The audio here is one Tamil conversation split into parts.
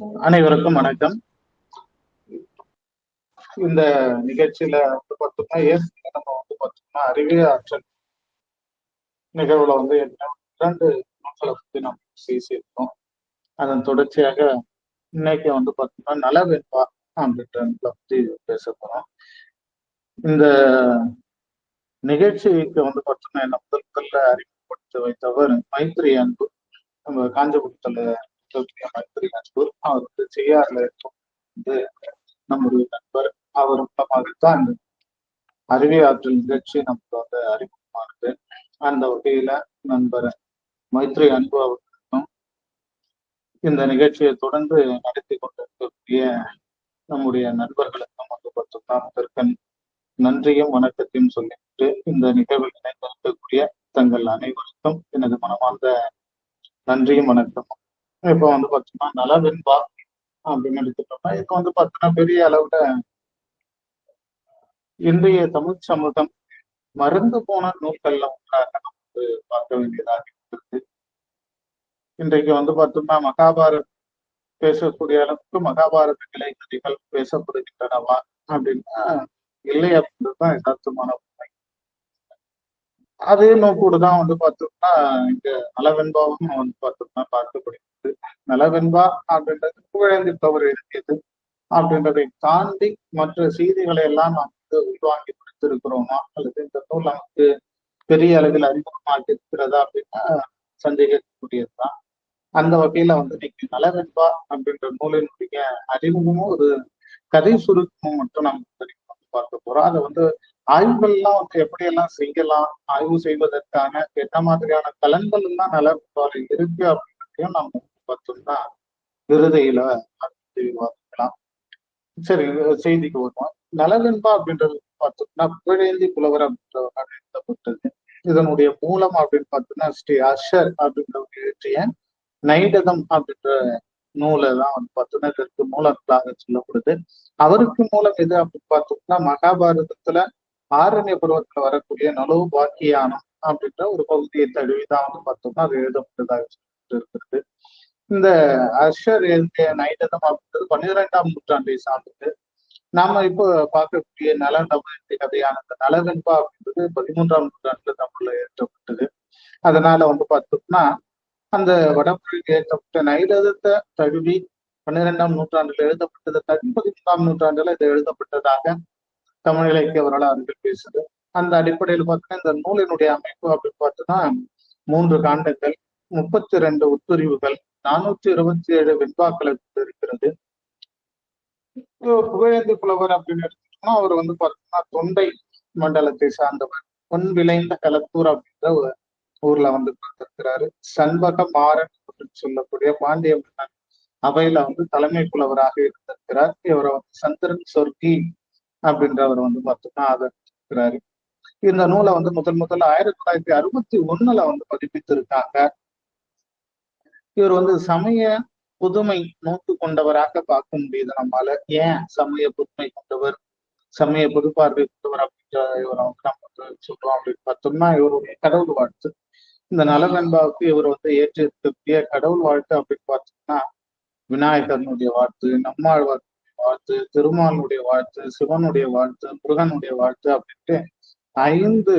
அனைவருக்கும் வணக்கம். இந்த நிகழ்ச்சியில வந்து பார்த்தோம்னா ஏற்கனவே நம்ம வந்து பார்த்தோம்னா அறிவியல் ஆற்றல் நிகழ்வுல வந்து இரண்டு நூல்களை பத்தி நம்ம பேசியிருக்கோம். அதன் தொடர்ச்சியாக இன்னைக்கு வந்து பார்த்தோம்னா நலவெண்பா அப்படின்ற நூலை பத்தி பேச போறோம். இந்த நிகழ்ச்சிக்கு வந்து பார்த்தோம்னா என்ன முதல்ல அறிமுகப்படுத்தி வைத்தவர் மைத்ரி அன்பு. நம்ம காஞ்சிபுரத்துல இருக்கக்கூடிய மைத்ரி அன்பு அவர் வந்து செய்யாறுல இருக்கும் வந்து நம்முடைய நண்பர். அவர் மூலமாகத்தான் இந்த அறிவியல் ஆற்றல் நிகழ்ச்சி நமக்கு வந்து அறிமுகமானது. அந்த வகையில நண்பர் மைத்ரி அன்பு அவர்களுக்கும் இந்த நிகழ்ச்சியை தொடர்ந்து நடத்தி கொண்டிருக்கக்கூடிய நம்முடைய நண்பர்களுக்கும் வந்து பார்த்தோம்னா அதற்கு நன்றியும் வணக்கத்தையும் சொல்லிட்டு இந்த நிகழ்வில் இணைந்திருக்கக்கூடிய தங்கள் அனைவருக்கும் எனது மனமார்ந்த நன்றியும் வணக்கம். இப்ப வந்து பார்த்தோம்னா நலவென்பா அப்படின்னு எடுத்துட்டோம்னா இப்ப வந்து பார்த்தோம்னா பெரிய அளவுல இன்றைய தமிழ் சமூகம் மறந்து போன நூல்கள்ல ஒன்றாக நம்ம பார்க்க வேண்டியதாக இருக்கிறது. இன்றைக்கு வந்து பார்த்தோம்னா மகாபாரத் பேசக்கூடிய அளவுக்கு மகாபாரத கிளை கதைகள் பேசப்படுகின்றனவா அப்படின்னா இல்லை அப்படின்றதுதான் யதார்த்தமான உண்மை. அதே நோக்கோடுதான் வந்து பார்த்தோம்னா இங்க நலவெண்பாவும் வந்து பார்த்தோம்னா பார்க்கப்படுகிறது. நலவெண்பா அப்படின்றது புகழேந்தி தவறு எழுதியது அப்படின்றதை தாண்டி மற்ற செய்திகளை எல்லாம் நாம் வந்து உள்வாங்கி கொடுத்திருக்கிறோமா அல்லது இந்த நூல் நமக்கு பெரிய அளவில் அறிமுகமாகி இருக்கிறதா அப்படின்னா சந்தேகக்கூடியதுதான். அந்த வகையில வந்து இன்னைக்கு நலவென்பா அப்படின்ற நூலினுடைய அறிமுகமும் ஒரு கதை சுருக்கமும் மட்டும் நம்ம பார்க்க போறோம். அதை வந்து ஆய்வுகள்லாம் வந்து எப்படியெல்லாம் செய்யலாம், ஆய்வு செய்வதற்கான என்ன மாதிரியான தளங்கள் எல்லாம் நலவென்பால இருக்கு அப்படின்றதையும் நம்ம பார்த்தோம்னா இறுதியில விவாதிக்கலாம். சரி, செய்திக்கு வருவோம். நலவென்பா அப்படின்றது பார்த்தோம்னா புகழேந்தி புலவர் அப்படின்றவரால் எழுதப்பட்டது. இதனுடைய மூலம் அப்படின்னு பார்த்தோம்னா ஸ்ரீ அஷர் அப்படின்றவர் எழுதிய நைடதம் அப்படின்ற நூலை தான் வந்து பார்த்தோம்னா இதற்கு மூலங்களாக சொல்லப்படுது. அவருக்கு மூலம் எது அப்படின்னு பார்த்தோம்னா மகாபாரதத்துல ஆரண்ய பருவத்துல வரக்கூடிய நலோ பாக்கியானம் அப்படின்ற ஒரு பகுதியை தழுவிதான் வந்து பார்த்தோம்னா அது எழுதப்பட்டதாக இருக்கிறது. இந்த அஷர் எழுதிய நைடதம் அப்படின்றது 12ஆம் நூற்றாண்டை சார்ந்தது. நாம இப்போ பார்க்கக்கூடிய நலநப கதையான நலவென்பா அப்படின்றது 13ஆம் நூற்றாண்டுல தமிழ்ல எழுதப்பட்டது. அதனால வந்து பார்த்தோம்னா அந்த வடமொழியில் எழுதப்பட்ட நைடதத்தை தழுவி 12ஆம் நூற்றாண்டுல எழுதப்பட்டதை தழுவி 13ஆம் நூற்றாண்டுல இது எழுதப்பட்டதாக தமிழ் இலக்கிய வரலாறுகள் பேசுது. அந்த அடிப்படையில் பார்த்தீங்கன்னா இந்த நூலினுடைய அமைப்பு அப்படின்னு பார்த்தோம்னா 3 காண்டங்கள், 32 உட்பிரிவுகள், 427 வெண்பாக்கள் இருக்கிறது. புகழேந்தி புலவர் அப்படின்னு எடுத்துட்டோம்னா அவர் வந்து பார்த்தோம்னா தொண்டை மண்டலத்தை சார்ந்தவர். பொன் விளைந்த களத்தூர் அப்படின்ற ஒரு ஊர்ல வந்து பார்த்திருக்கிறாரு. சண்பக மாறன் அப்படின்னு சொல்லக்கூடிய பாண்டிய மன்னன் அவையில வந்து தலைமை புலவராக இருந்திருக்கிறார். இவரை வந்து சந்திரன் சொர்க்கி அப்படின்றவர் வந்து பார்த்தோம்னா ஆதரிச்சிருக்கிறாரு. இந்த நூலை வந்து முதல் 1961 வந்து பதிப்பித்திருக்காங்க. இவர் வந்து சமய புதுமை நோக்கு கொண்டவராக பார்க்க முடியுது நம்மால. ஏன் சமய புதுமை கொண்டவர், சமய புதுப்பார்வை கொண்டவர் அப்படின்ற இவரை வந்து நம்ம வந்து சொல்றோம் அப்படின்னு பார்த்தோம்னா இவருடைய கடவுள் வாழ்த்து. இந்த நலவென்பாவுக்கு இவர் வந்து ஏற்று இருக்கக்கூடிய கடவுள் வாழ்த்து அப்படின்னு பார்த்தோம்னா விநாயகர்னுடைய வாழ்த்து, நம்மாழ்வார் வாழ்த்து, திருமாலுடைய வாழ்த்து, சிவனுடைய வாழ்த்து, முருகனுடைய வாழ்த்து அப்படின்ட்டு 5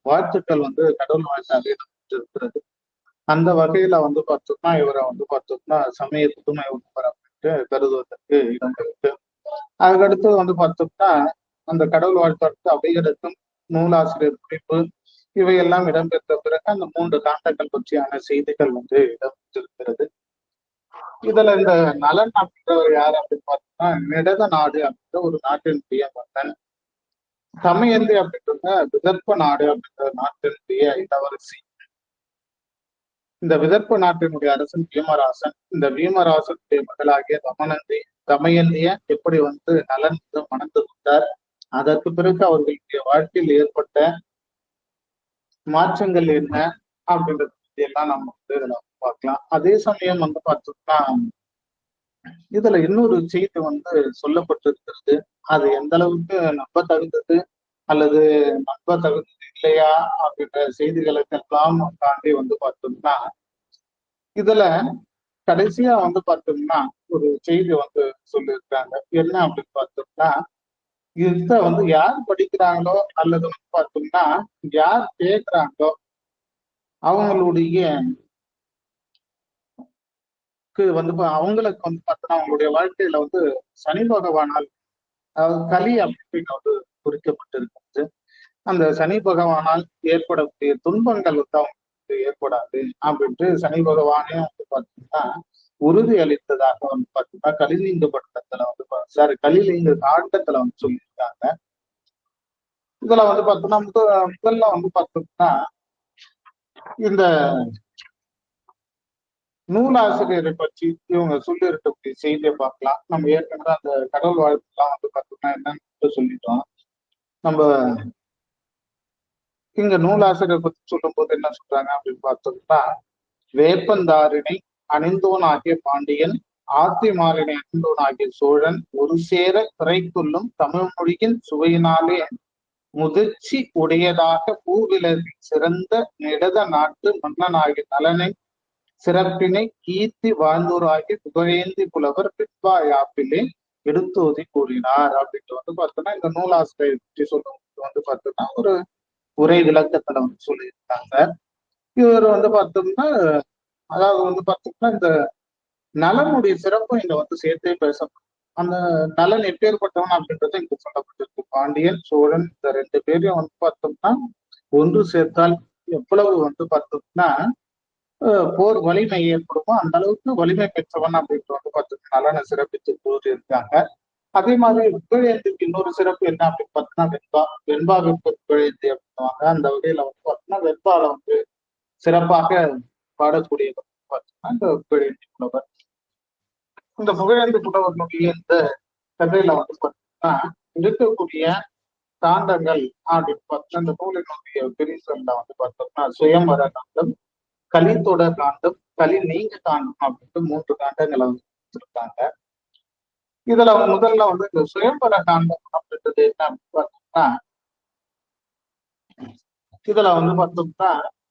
வாழ்த்துக்கள் வந்து கடவுள் வாழ்த்தாக இருக்கிறது. அந்த வகையில வந்து பார்த்தோம்னா இவரை வந்து பார்த்தோம்னா சமய புதுமை உள்ளவர் அப்படின்ட்டு கருதுவதற்கு இடம் இருக்கு. அதுக்கடுத்து வந்து பார்த்தோம்னா அந்த கடவுள் வாழ்த்து அவைகளுக்கும் நூலாசிரியர் குறிப்பு இவையெல்லாம் இடம்பெற்ற பிறகு அந்த 3 காண்டங்கள் பற்றியான செய்திகள் வந்து இடம்பெற்றிருக்கிறது. இதுல இந்த நலன் அப்படின்றவர் யார் அப்படின்னு பார்த்தோம்னா நிடத நாடு அப்படின்ற ஒரு நாட்டினுடைய மன்னன். தமயந்தி அப்படின்றத விதர்ப்ப நாடு அப்படின்ற நாட்டினுடைய இளவரசி. இந்த விதர்ப்ப நாட்டினுடைய அரசன் பீமராசன். இந்த பீமராசனுடைய மகளாகிய தமயந்திய எப்படி வந்து நலன் மணந்து கொண்டார், அதற்கு பிறகு அவர்களுடைய வாழ்க்கையில் ஏற்பட்ட மாற்றங்கள் என்ன அப்படின்றத பத்தி எல்லாம் நம்ம வந்து இதுல பார்க்கலாம். அதே சமயம் வந்து பார்த்தோம்னா இதுல இன்னொரு செய்தி வந்து சொல்லப்பட்டிருக்கிறது. அது எந்த அளவுக்கு நம்ப தகுந்தது அல்லது நம்ப தகுந்தது இல்லையா அப்படின்ற செய்திகளுக்கு எல்லாம் தாண்டி வந்து பார்த்தோம்னா இதுல கடைசியா வந்து பார்த்தோம்னா ஒரு செய்தி வந்து சொல்லியிருக்காங்க. என்ன அப்படின்னு பார்த்தோம்னா, இத வந்து யார் படிக்கிறாங்களோ அல்லது வந்து பார்த்தோம்னா யார் கேட்கிறாங்களோ அவங்களுடைய வந்து அவங்களுக்கு வந்து பார்த்தோம்னா அவங்களுடைய வாழ்க்கையில வந்து சனி பகவானால் அதாவது கலி அப்படின்னு வந்து குறிக்கப்பட்டிருக்கிறது. அந்த சனி பகவானால் ஏற்படக்கூடிய துன்பங்கள் வந்து அவங்களுக்கு ஏற்படாது அப்படின்ட்டு சனி பகவானே வந்து பார்த்தீங்கன்னா உறுதி அளித்ததாக வந்து பார்த்தீங்கன்னா கலிலிங்க பட்டத்துல வந்து சாரி கலிலிங்க காண்டத்துல வந்து சொல்லியிருக்காங்க. இதுல வந்து பார்த்தோம்னா முதல்ல வந்து பார்த்தோம்னா இந்த நூலாசிரியரை பற்றி இவங்க சொல்லி இருக்கக்கூடிய செய்தியை பார்க்கலாம். நம்ம ஏற்கனவே அந்த கடவுள் வாழ்த்துலாம் வந்து பார்த்தோம்னா என்னன்னு சொல்லிட்டோம். நம்ம இங்க நூலாசிரியரை பத்தி சொல்லும் போது என்ன சொல்றாங்க அப்படின்னு பார்த்தோம்னா, வேப்பந்தாரினை அணிந்தோன் ஆகிய பாண்டியன், ஆத்தி மாலினை அணிந்தோன் ஆகிய சோழன், ஒரு சேர பிறைக்குள்ளும் தமிழ் மொழியின் சுவையினாலே முதிர்ச்சி உடையதாக பூவிலரில் சிறந்த நிடத நாட்டு மன்னனாகிய நலனை சிறப்பினை கீர்த்தி வாழ்ந்தோராகி புகழேந்தி புலவர் பிற்பா யாப்பிலே எடுத்தோதி கூறினார் அப்படின்ட்டு வந்து பார்த்தோம்னா இந்த நூலாசிரியரை பற்றி சொல்லும் வந்து பார்த்தோம்னா ஒரு உரை விளக்கத்துல வந்து சொல்லியிருக்காங்க. இவர் வந்து பார்த்தோம்னா அதாவது வந்து பார்த்தோம்னா இந்த நலனுடைய சிறப்பும் இங்க வந்து சேர்த்தே பேசணும். அந்த நலன் எப்பேற்பட்டவன் அப்படின்றத இங்க சொல்லப்பட்டிருக்கு. பாண்டியன் சோழன் இந்த ரெண்டு பேரையும் வந்து பார்த்தோம்னா ஒன்று சேர்த்தால் எவ்வளவு வந்து பார்த்தோம்னா போர் வலிமை ஏற்படுமோ அந்த அளவுக்கு வலிமை பெற்றவன் அப்படின்ட்டு வந்து பார்த்தோம்னா நலனை சிறப்பித்து கூறியிருக்காங்க. அதே மாதிரி புகழேந்திக்கு இன்னொரு சிறப்பு என்ன அப்படின்னு பார்த்தோம்னா வெண்பாவிற்கு புகழேந்தி அப்படின்னுவாங்க. அந்த வகையில வந்து பார்த்தோம்னா வெண்பால வந்து சிறப்பாக பாடக்கூடியவர் பார்த்தோம்னா இந்த புகழேந்தி புலவர். இந்த புகழேந்தி புலவர்களுடைய இந்த கதையில வந்து பார்த்தோம்னா இருக்கக்கூடிய காண்டங்கள் அப்படின்னு பார்த்தோம்னா இந்த நூலினுடைய பிரிவுகள்ல வந்து பார்த்தோம்னா சுயம்பர காண்டம், கலித்தொடர் காண்டம், கலி நீங்க காண்டம் அப்படின்ட்டு 3 காண்டங்களை வந்து கொடுத்திருக்காங்க. இதுல முதல்ல வந்து இந்த சுயம்பர காண்டம் அப்படின்றது என்ன அப்படின்னு பார்த்தோம்னா இதுல வந்து பார்த்தோம்னா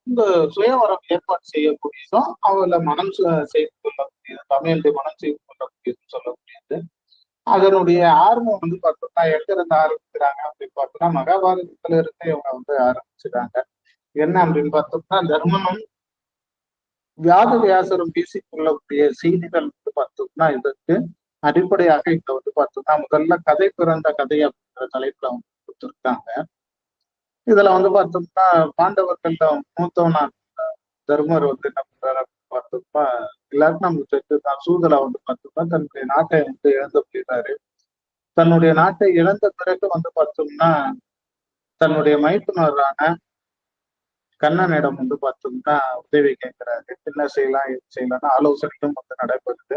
இந்த சுயவரம் ஏற்பாடு செய்யக்கூடியதும் அவளை மனம் செய்து கொள்ளக்கூடியது, தமிழை மனம் செய்து கொள்ளக்கூடியதுன்னு சொல்லக்கூடியது. அதனுடைய ஆர்வம் வந்து பார்த்தோம்னா எங்க இருந்து ஆரம்பிக்கிறாங்க அப்படின்னு பார்த்தோம்னா மகாபாரதத்துல இருந்து இவங்க வந்து ஆரம்பிச்சுட்டாங்க. என்ன அப்படின்னு பார்த்தோம்னா தர்மனும் வியாத வியாசரும் பேசிக்கொள்ளக்கூடிய செய்திகள் வந்து பார்த்தோம்னா இதற்கு அடிப்படையாக இங்க வந்து பார்த்தோம்னா முதல்ல கதை பிறந்த கதை அப்படிங்கிற தலைப்புல வந்து கொடுத்துருக்காங்க. இதுல வந்து பார்த்தோம்னா பாண்டவர்கள்ல மூத்தவனா தர்மர் வந்து என்ன பண்றாரு அப்படின்னு பார்த்தோம்னா எல்லாருக்கும் நமக்கு தெரிஞ்சுதான் சூதலை வந்து பார்த்தோம்னா தன்னுடைய நாட்டை வந்து இழந்து போயிடுறாரு. தன்னுடைய நாட்டை இழந்த பிறகு வந்து பார்த்தோம்னா தன்னுடைய மைத்துனரான கண்ணனிடம் வந்து பார்த்தோம்னா உதவி கேட்கிறாரு. என்ன செய்யலாம் எது செய்யலாம்னு ஆலோசனையும் வந்து நடைபெறுது.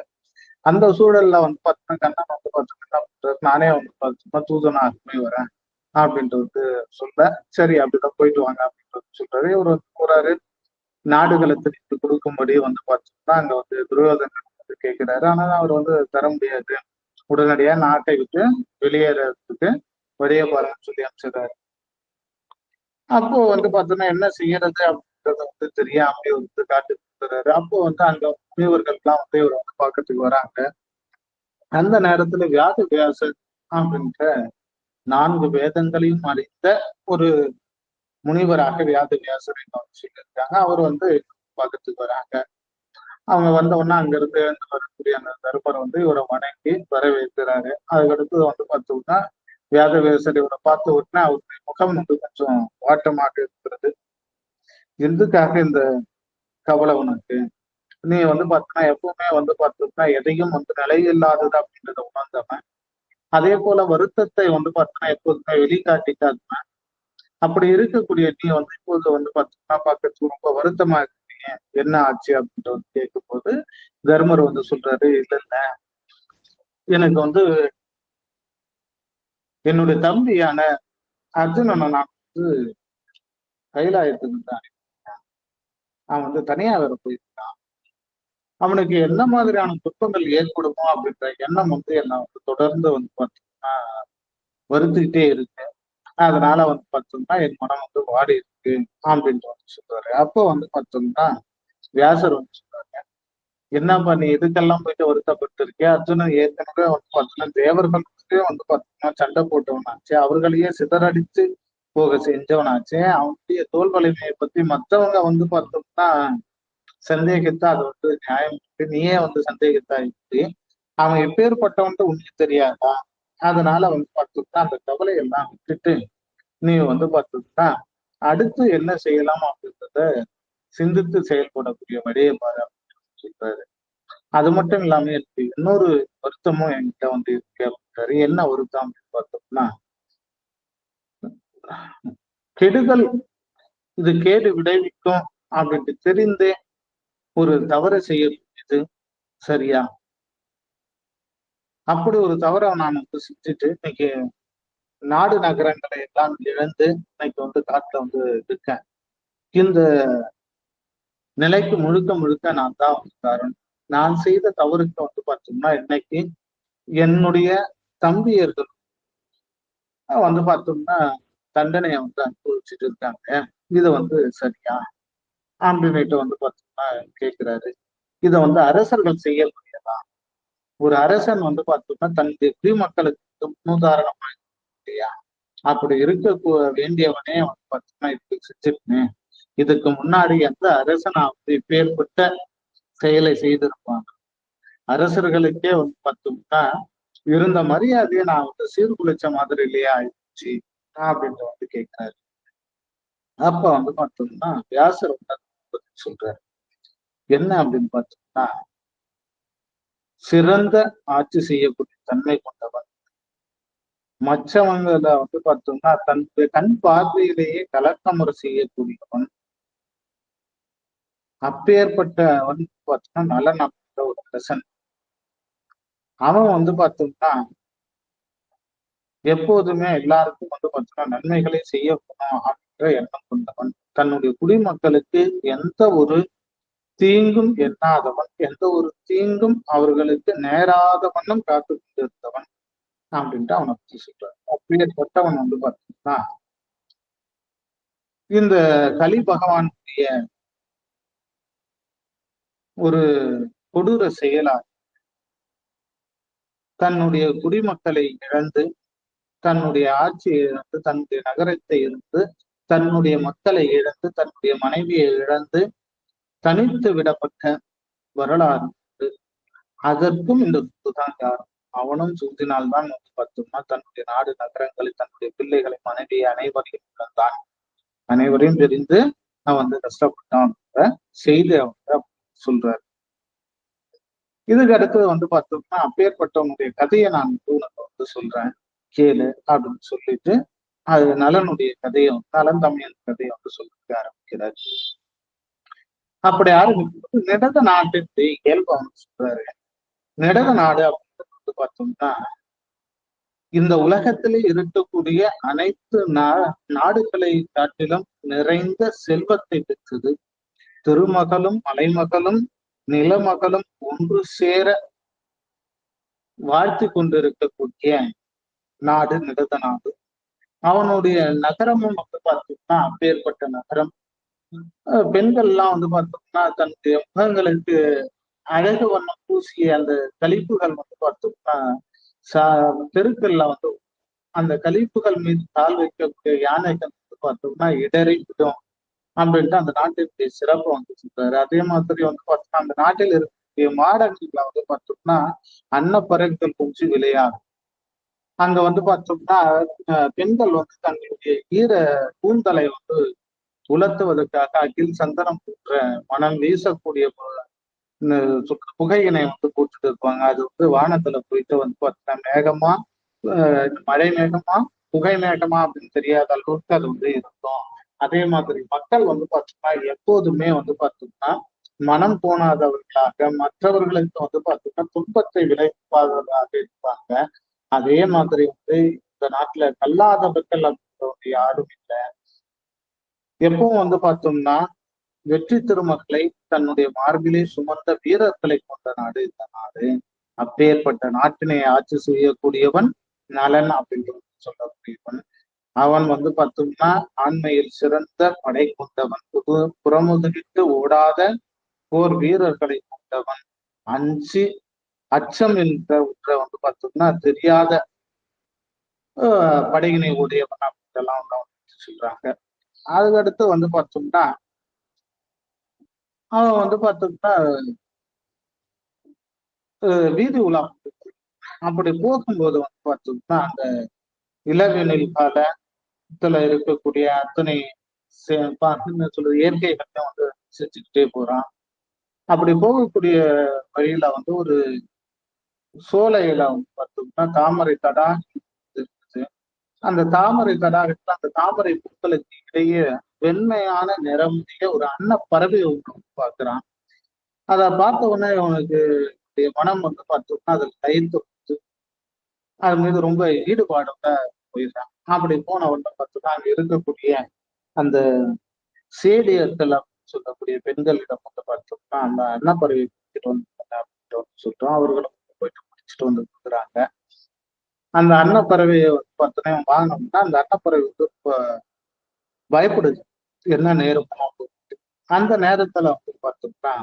அந்த சூழல்ல வந்து பார்த்தோம்னா கண்ணன் வந்து பார்த்தோம்னா நானே வந்து பார்த்தோம்னா தூதனாகவே வரேன் அப்படின்ட்டு வந்து சொல்ல சரி அப்படிதான் போயிட்டு வாங்க அப்படின்ட்டு சொல்றாரு. இவர் வந்து போறாரு. நாடுகளை திருப்பி கொடுக்கும்படி வந்து பார்த்தோம்னா அங்க வந்து துரியோதனன் வந்து கேட்கிறாரு. ஆனா அவர் வந்து தர முடியாது, உடனடியா நாட்டை விட்டு வெளியேறதுக்கு வழிய பாருன்னு சொல்லி அமைச்சிடுறாரு. அப்போ வந்து பார்த்தோம்னா என்ன செய்யறது அப்படின்றத வந்து தெரியாமலே வந்து காட்டு கொடுத்துறாரு. அப்போ வந்து அங்க முனிவர்கள்லாம் வந்து இவர் வந்து பார்க்கறதுக்கு வராங்க. அந்த நேரத்துல வியாத வியாசர் அப்படின்ற 4 வேதங்களையும் அறிந்த ஒரு முனிவராக வியாத வியாசரை சொல்லியிருக்காங்க. அவர் வந்து பார்க்கறதுக்கு வராங்க. அவங்க வந்த உடனே அங்க இருந்து எழுந்து வரக்கூடிய அந்த தர்மர் வந்து இவரை வணங்கி வரவேற்கிறாரு. அதுக்கடுத்து வந்து பார்த்தோம்னா வியாத வியாசர் இவரை பார்த்த உடனே அவருடைய முகம் வந்து கொஞ்சம் வாட்டமாக இருக்கிறது. எதுக்காக இந்த கவலை உனக்கு? நீ வந்து பார்த்தோம்னா எப்பவுமே வந்து பார்த்தோம்னா எதையும் வந்து நிலையில்லாதது அப்படின்றத உணர்ந்தவன். அதே போல வருத்தத்தை வந்து பார்த்தோம்னா எப்போதுமே வெளிக்காட்டிக்காதவன். அப்படி இருக்கக்கூடிய நீ வந்து இப்போது வந்து பார்த்தோம்னா பார்க்கறதுக்கு ரொம்ப வருத்தமா இருக்கீங்க, என்ன ஆச்சு அப்படின்ட்டு வந்து கேட்கும்போது தர்மர் வந்து சொல்றாரு, இல்ல இல்ல எனக்கு வந்து என்னுடைய தம்பியான அர்ஜுனனை நான் வந்து கைலாயத்துக்கு தான் அவன் வந்து தனியா வேற போயிருக்கான். அவனுக்கு என்ன மாதிரியான துன்பங்கள் ஏற்படுமோ அப்படின்ற எண்ணம் வந்து என்னை வந்து தொடர்ந்து வந்து பார்த்தோம்னா வருத்திக்கிட்டே இருக்கு. அதனால வந்து பார்த்தோம்னா என் மனம் வந்து வாடி இருக்கு அப்படின்ட்டு வந்து சொல்றாரு. அப்போ வந்து பார்த்தோம்னா வியாசர் வந்து சொல்றாரு, என்னப்பா நீ இதுக்கெல்லாம் போயிட்டு வருத்தப்பட்டு இருக்கே, அர்ஜுனன் ஏற்கனவே வந்து பார்த்தீங்கன்னா தேவர்களுக்கே வந்து பார்த்தீங்கன்னா சண்டை போட்டவனாச்சு, அவர்களையே சிதறடிச்சு போக செஞ்சவனாச்சு, அவனுடைய தோல் வலிமையை பத்தி மத்தவங்க வந்து பார்த்தோம்னா சந்தேகித்தா அது வந்து நியாயம் இருக்கு. நீயே வந்து சந்தேகித்தா இப்படி அவன் எப்பேற்பட்டவன்ட்டு உனக்கு தெரியாதா? அதனால வந்து பார்த்தோம்னா அந்த கவலை எல்லாம் விட்டுட்டு நீ வந்து பார்த்தோம்னா அடுத்து என்ன செய்யலாம் அப்படின்றத சிந்தித்து செயல்படக்கூடிய வழியை பாரு அப்படின்னு சொல்றாரு. அது மட்டும் இல்லாம எனக்கு இன்னொரு வருத்தமும் என்கிட்ட வந்து இருக்கு அப்படின்றாரு. என்ன வருத்தம் அப்படின்னு பார்த்தோம்னா, கெடுதல் இது கேடு விளைவிக்கும் அப்படின்ட்டு தெரிந்தே ஒரு தவறை செய்யக்கூடியது சரியா? அப்படி ஒரு தவறை நான் வந்து செஞ்சுட்டு இன்னைக்கு நாடு நகரங்களை எல்லாம் இழந்து இன்னைக்கு வந்து காட்டுல வந்து இருக்கேன். இந்த நிலைக்கு முழுக்க முழுக்க நான் தான் வந்து காரணம். நான் செய்த தவறுக்கு வந்து பார்த்தோம்னா இன்னைக்கு என்னுடைய தம்பியர்கள் வந்து பார்த்தோம்னா தண்டனையை வந்து அனுபவிச்சுட்டு இருக்காங்க. இது வந்து சரியா அப்படின்னுட்டு வந்து பார்த்தோம்னா கேட்கிறாரு. இதை வந்து அரசர்கள் செய்யக்கூடியதா? ஒரு அரசன் வந்து பார்த்தோம்னா தன்னுடைய குடிமக்களுக்கு முன்னுதாரணமா இல்லையா? அப்படி இருக்க வேண்டியவனே வந்து பார்த்தீங்கன்னா இப்படி செஞ்சிருக்கேன். இதுக்கு முன்னாடி எந்த அரசனாவது இப்பேற்பட்ட செயலை செய்திருப்பாங்க? அரசர்களுக்கே வந்து பார்த்தோம்னா இருந்த மரியாதையை நான் வந்து சீர்குலைச்ச மாதிரி இல்லையா ஆயிடுச்சு அப்படின்ட்டு வந்து கேட்கிறாரு. அப்ப வந்து பார்த்தோம்னா வியாசர் வந்து சொல்றாரு. என்ன அப்படின்னு பார்த்தோம்னா, சிறந்த ஆட்சி செய்யக்கூடிய தன்மை கொண்டவன், மற்றவங்கள வந்து பார்த்தோம்னா தன்னுடைய கண் பார்வையிலேயே கலக்கமுறை செய்யக்கூடியவன், அப்பேற்பட்டவன் பார்த்தோம்னா நலன் அப்படின்ற ஒரு அரசன். அவன் வந்து பார்த்தோம்னா எப்போதுமே எல்லாருக்கும் வந்து பார்த்தோம்னா நன்மைகளை செய்யணும் அப்படின்ற எண்ணம் கொண்டவன், தன்னுடைய குடிமக்களுக்கு எந்த ஒரு தீங்கும் எண்ணாதவன், எந்த ஒரு தீங்கும் அவர்களுக்கு நேராத வண்ணம் காத்து கொண்டிருந்தவன் அப்படின்ட்டு அவனை பத்தி சொல்றாரு. அப்பேற்பட்டவன் வந்து பார்த்தோம்னா இந்த கலி பகவானுடைய ஒரு கொடூர செயலா தன்னுடைய குடிமக்களை இழந்து, தன்னுடைய ஆட்சியை இழந்து, தன்னுடைய நகரத்தை இழந்து, தன்னுடைய மக்களை இழந்து, தன்னுடைய மனைவியை இழந்து தனித்து விடப்பட்ட வரலாறு. அதற்கும் இந்த தான் காரணம். அவனும் சூதினால்தான் வந்து பார்த்தோம்னா தன்னுடைய நாடு நகரங்களை, தன்னுடைய பிள்ளைகளை, மனைவியை அனைவரையும் இழந்தான். அனைவரையும் தெரிந்து அவன் வந்து கஷ்டப்பட்டான் செய்தி அவங்க சொல்றாரு. இதுக்கு அடுத்தது வந்து பார்த்தோம்னா அப்பேற்பட்டவனுடைய கதையை நான் உனக்கு வந்து சொல்றேன் கேளு அப்படின்னு சொல்லிட்டு அது நலனுடைய கதையை நலன் தமையன் கதையை வந்து சொல்லிட்டு ஆரம்பிக்கிறார். அப்படி ஆரம்பிக்கும்போது நிடத நாட்டிற்கு இயல்பு அவங்க சொல்றாரு. நிடத நாடு அப்படின்னு வந்து பார்த்தோம்னா இந்த உலகத்திலே இருக்கக்கூடிய அனைத்து நாடுகளை காட்டிலும் நிறைந்த செல்வத்தை பெற்றது. திருமகளும் மலைமகளும் நிலமகளும் ஒன்று சேர வாழ்த்தி கொண்டிருக்கக்கூடிய நாடு நிடத நாடு. அவனுடைய நகரமும் வந்து பார்த்தோம்னா அப்பேற்பட்ட நகரம். பெண்கள் எல்லாம் வந்து பார்த்தோம்னா தன்னுடைய முகங்களுக்கு அழகு வண்ணம் பூசிய அந்த கழிப்புகள் வந்து பார்த்தோம்னா தெருக்கள்ல வந்து அந்த கழிப்புகள் மீது கால் வைக்கக்கூடிய யானைகள் வந்து பார்த்தோம்னா இடறிவிடும் அப்படின்ட்டு அந்த நாட்டினுடைய சிறப்பு வந்து சொல்றாரு. அதே மாதிரி வந்து பார்த்தோம்னா அந்த நாட்டில் இருக்கக்கூடிய மாடங்கள்ல வந்து பார்த்தோம்னா அன்னப்பறவைகள் கொஞ்சம் விளையாடும். அங்க வந்து பார்த்தோம்னா பெண்கள் வந்து தங்களுடைய ஈர கூந்தலை வந்து உலர்த்துவதற்காக அகில் சந்தனம் போன்ற மனம் வீசக்கூடிய புகையினை வந்து போட்டுட்டு இருப்பாங்க. அது வந்து வானத்துல போயிட்டு வந்து பார்த்தீங்கன்னா மேகமா மழை மேகமா புகை மேகமா அப்படின்னு தெரியாத அளவுக்கு அது வந்து இருக்கும். அதே மாதிரி மக்கள் வந்து பார்த்தோம்னா எப்போதுமே வந்து பார்த்தோம்னா மனம் போனாதவர்களாக மற்றவர்களுக்கு வந்து பார்த்தோம்னா துன்பத்தை விளைவிப்பாதவர்களாக இருப்பாங்க. அதே மாதிரி வந்து இந்த நாட்டுல கல்லாதவர்கள் அப்படின்றவங்க யாரும் இல்லை. எப்பவும் வந்து பார்த்தோம்னா வெற்றி திருமகளை தன்னுடைய மார்பிலே சுமந்த வீரர்களை கொண்ட நாடு இந்த நாடு. அப்பேற்பட்ட நாட்டினை ஆட்சி செய்யக்கூடியவன் நலன் அப்படின்னு சொல்லக்கூடியவன். அவன் வந்து பார்த்தோம்னா ஆண்மையில் சிறந்த படை கொண்டவன், புறமுதுகிட்டு ஓடாத போர் வீரர்களை கொண்டவன். அஞ்சு அச்சம் என்ற ஒன்றை வந்து பார்த்தோம்னா தெரியாத படையினை உடையவன் அப்படின்லாம் சொல்றாங்க. அதுக்கடுத்து வந்து பார்த்தோம்னா அவன் வந்து பார்த்தோம்னா வீதி உலா அப்படி போகும்போது வந்து பார்த்தோம்னா அந்த இளவேனில் காலத்துல இருக்கக்கூடிய அத்தனை சொல்றது இயற்கை வந்து செஞ்சுக்கிட்டே போறான். அப்படி போகக்கூடிய வழியில வந்து ஒரு சோலையில வந்து பார்த்தோம்னா தாமரை தடாகம் இருக்குது. அந்த தாமரை தடாகத்துல அந்த தாமரை பூக்களுக்கு இடையே வெண்மையான நிறமுடைய ஒரு அன்னப்பறவை ஒன்று பார்க்கிறான். அதை பார்த்த உடனே அவனுக்கு மனம் வந்து பார்த்தோம்னா அதில் கைத்து அது மீது ரொம்ப ஈடுபாடோட போயிடுறான். அப்படி போன உடனே பார்த்தோம்னா அங்க இருக்கக்கூடிய அந்த சேடியர்கள் அப்படின்னு சொல்லக்கூடிய பெண்களிடம் வந்து பார்த்தோம்னா அந்த அன்னப்பறவை பிடிச்சிட்டு வந்து சொல்றோம். அவர்களும் போயிட்டு பிடிச்சிட்டு வந்து கொடுக்குறாங்க. அந்த அன்னப்பறவையை வந்து பார்த்தோன்னா வாங்கினோம்னா அந்த அன்னப்பறவை வந்து பயப்படுது, என்ன நேருமோ அப்படின்னு. அந்த நேரத்துல வந்து பார்த்தோம்னா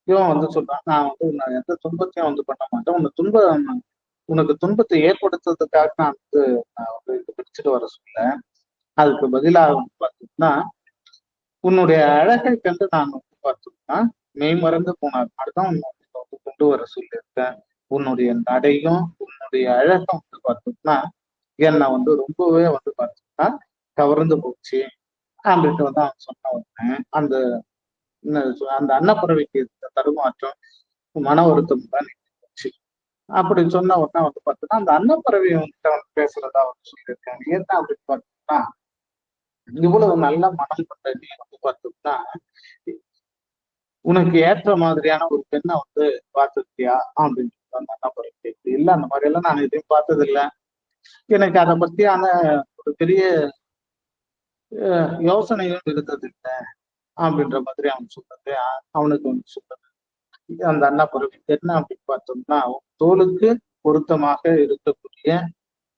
இவன் வந்து சொல்றான், நான் வந்து உன்னை எந்த துன்பத்தையும் வந்து பண்ண மாட்டேன், உனக்கு துன்பத்தை ஏற்படுத்துறதுக்காக நான் வந்து இது பிடிச்சிட்டு வர சொல்ல. அதுக்கு பதிலாக வந்து பார்த்தோம்னா உன்னுடைய அழகை கண்டு நான் வந்து பார்த்தோம்னா மெய் மறந்து போனார் அதுதான் வந்து கொண்டு வர சொல்லியிருக்கேன். உன்னுடைய நடையும் உன்னுடைய அழகம் வந்து பார்த்தோம்னா என்னை வந்து ரொம்பவே வந்து பார்த்தோம்னா கவர்ந்து போச்சு அப்படின்ட்டு வந்து அவன் சொன்ன உடனே அந்த அந்த அன்னப்பறவைக்கு இருந்த தடுமாற்றம் மன வருத்தம் தான் போச்சு. அப்படி சொன்ன உடனே வந்து பார்த்தோம்னா அந்த அன்னப்பறவை வந்து பேசுறதா வந்து சொல்லியிருக்காங்க. என்ன அப்படின்னு பார்த்தோம்னா இவ்வளவு நல்ல மனம் கொண்ட நீ வந்து பார்த்தோம்னா உனக்கு ஏற்ற மாதிரியான ஒரு பெண்ணை வந்து பார்த்துருக்கியா அப்படின்னு அந்த அன்னப்பறவை கேட்குது. இல்ல அந்த மாதிரி எல்லாம் நான் எதையும் பார்த்தது இல்லை, எனக்கு அதை பத்தியான ஒரு பெரிய யோசனையும் இருந்தது இல்லை அப்படின்ற மாதிரி அவன் சொல்றது. அவனுக்கு வந்து சொல்றது அந்த அன்னப்பறவை என்ன அப்படின்னு பார்த்தோம்னா தோலுக்கு பொருத்தமாக இருக்கக்கூடிய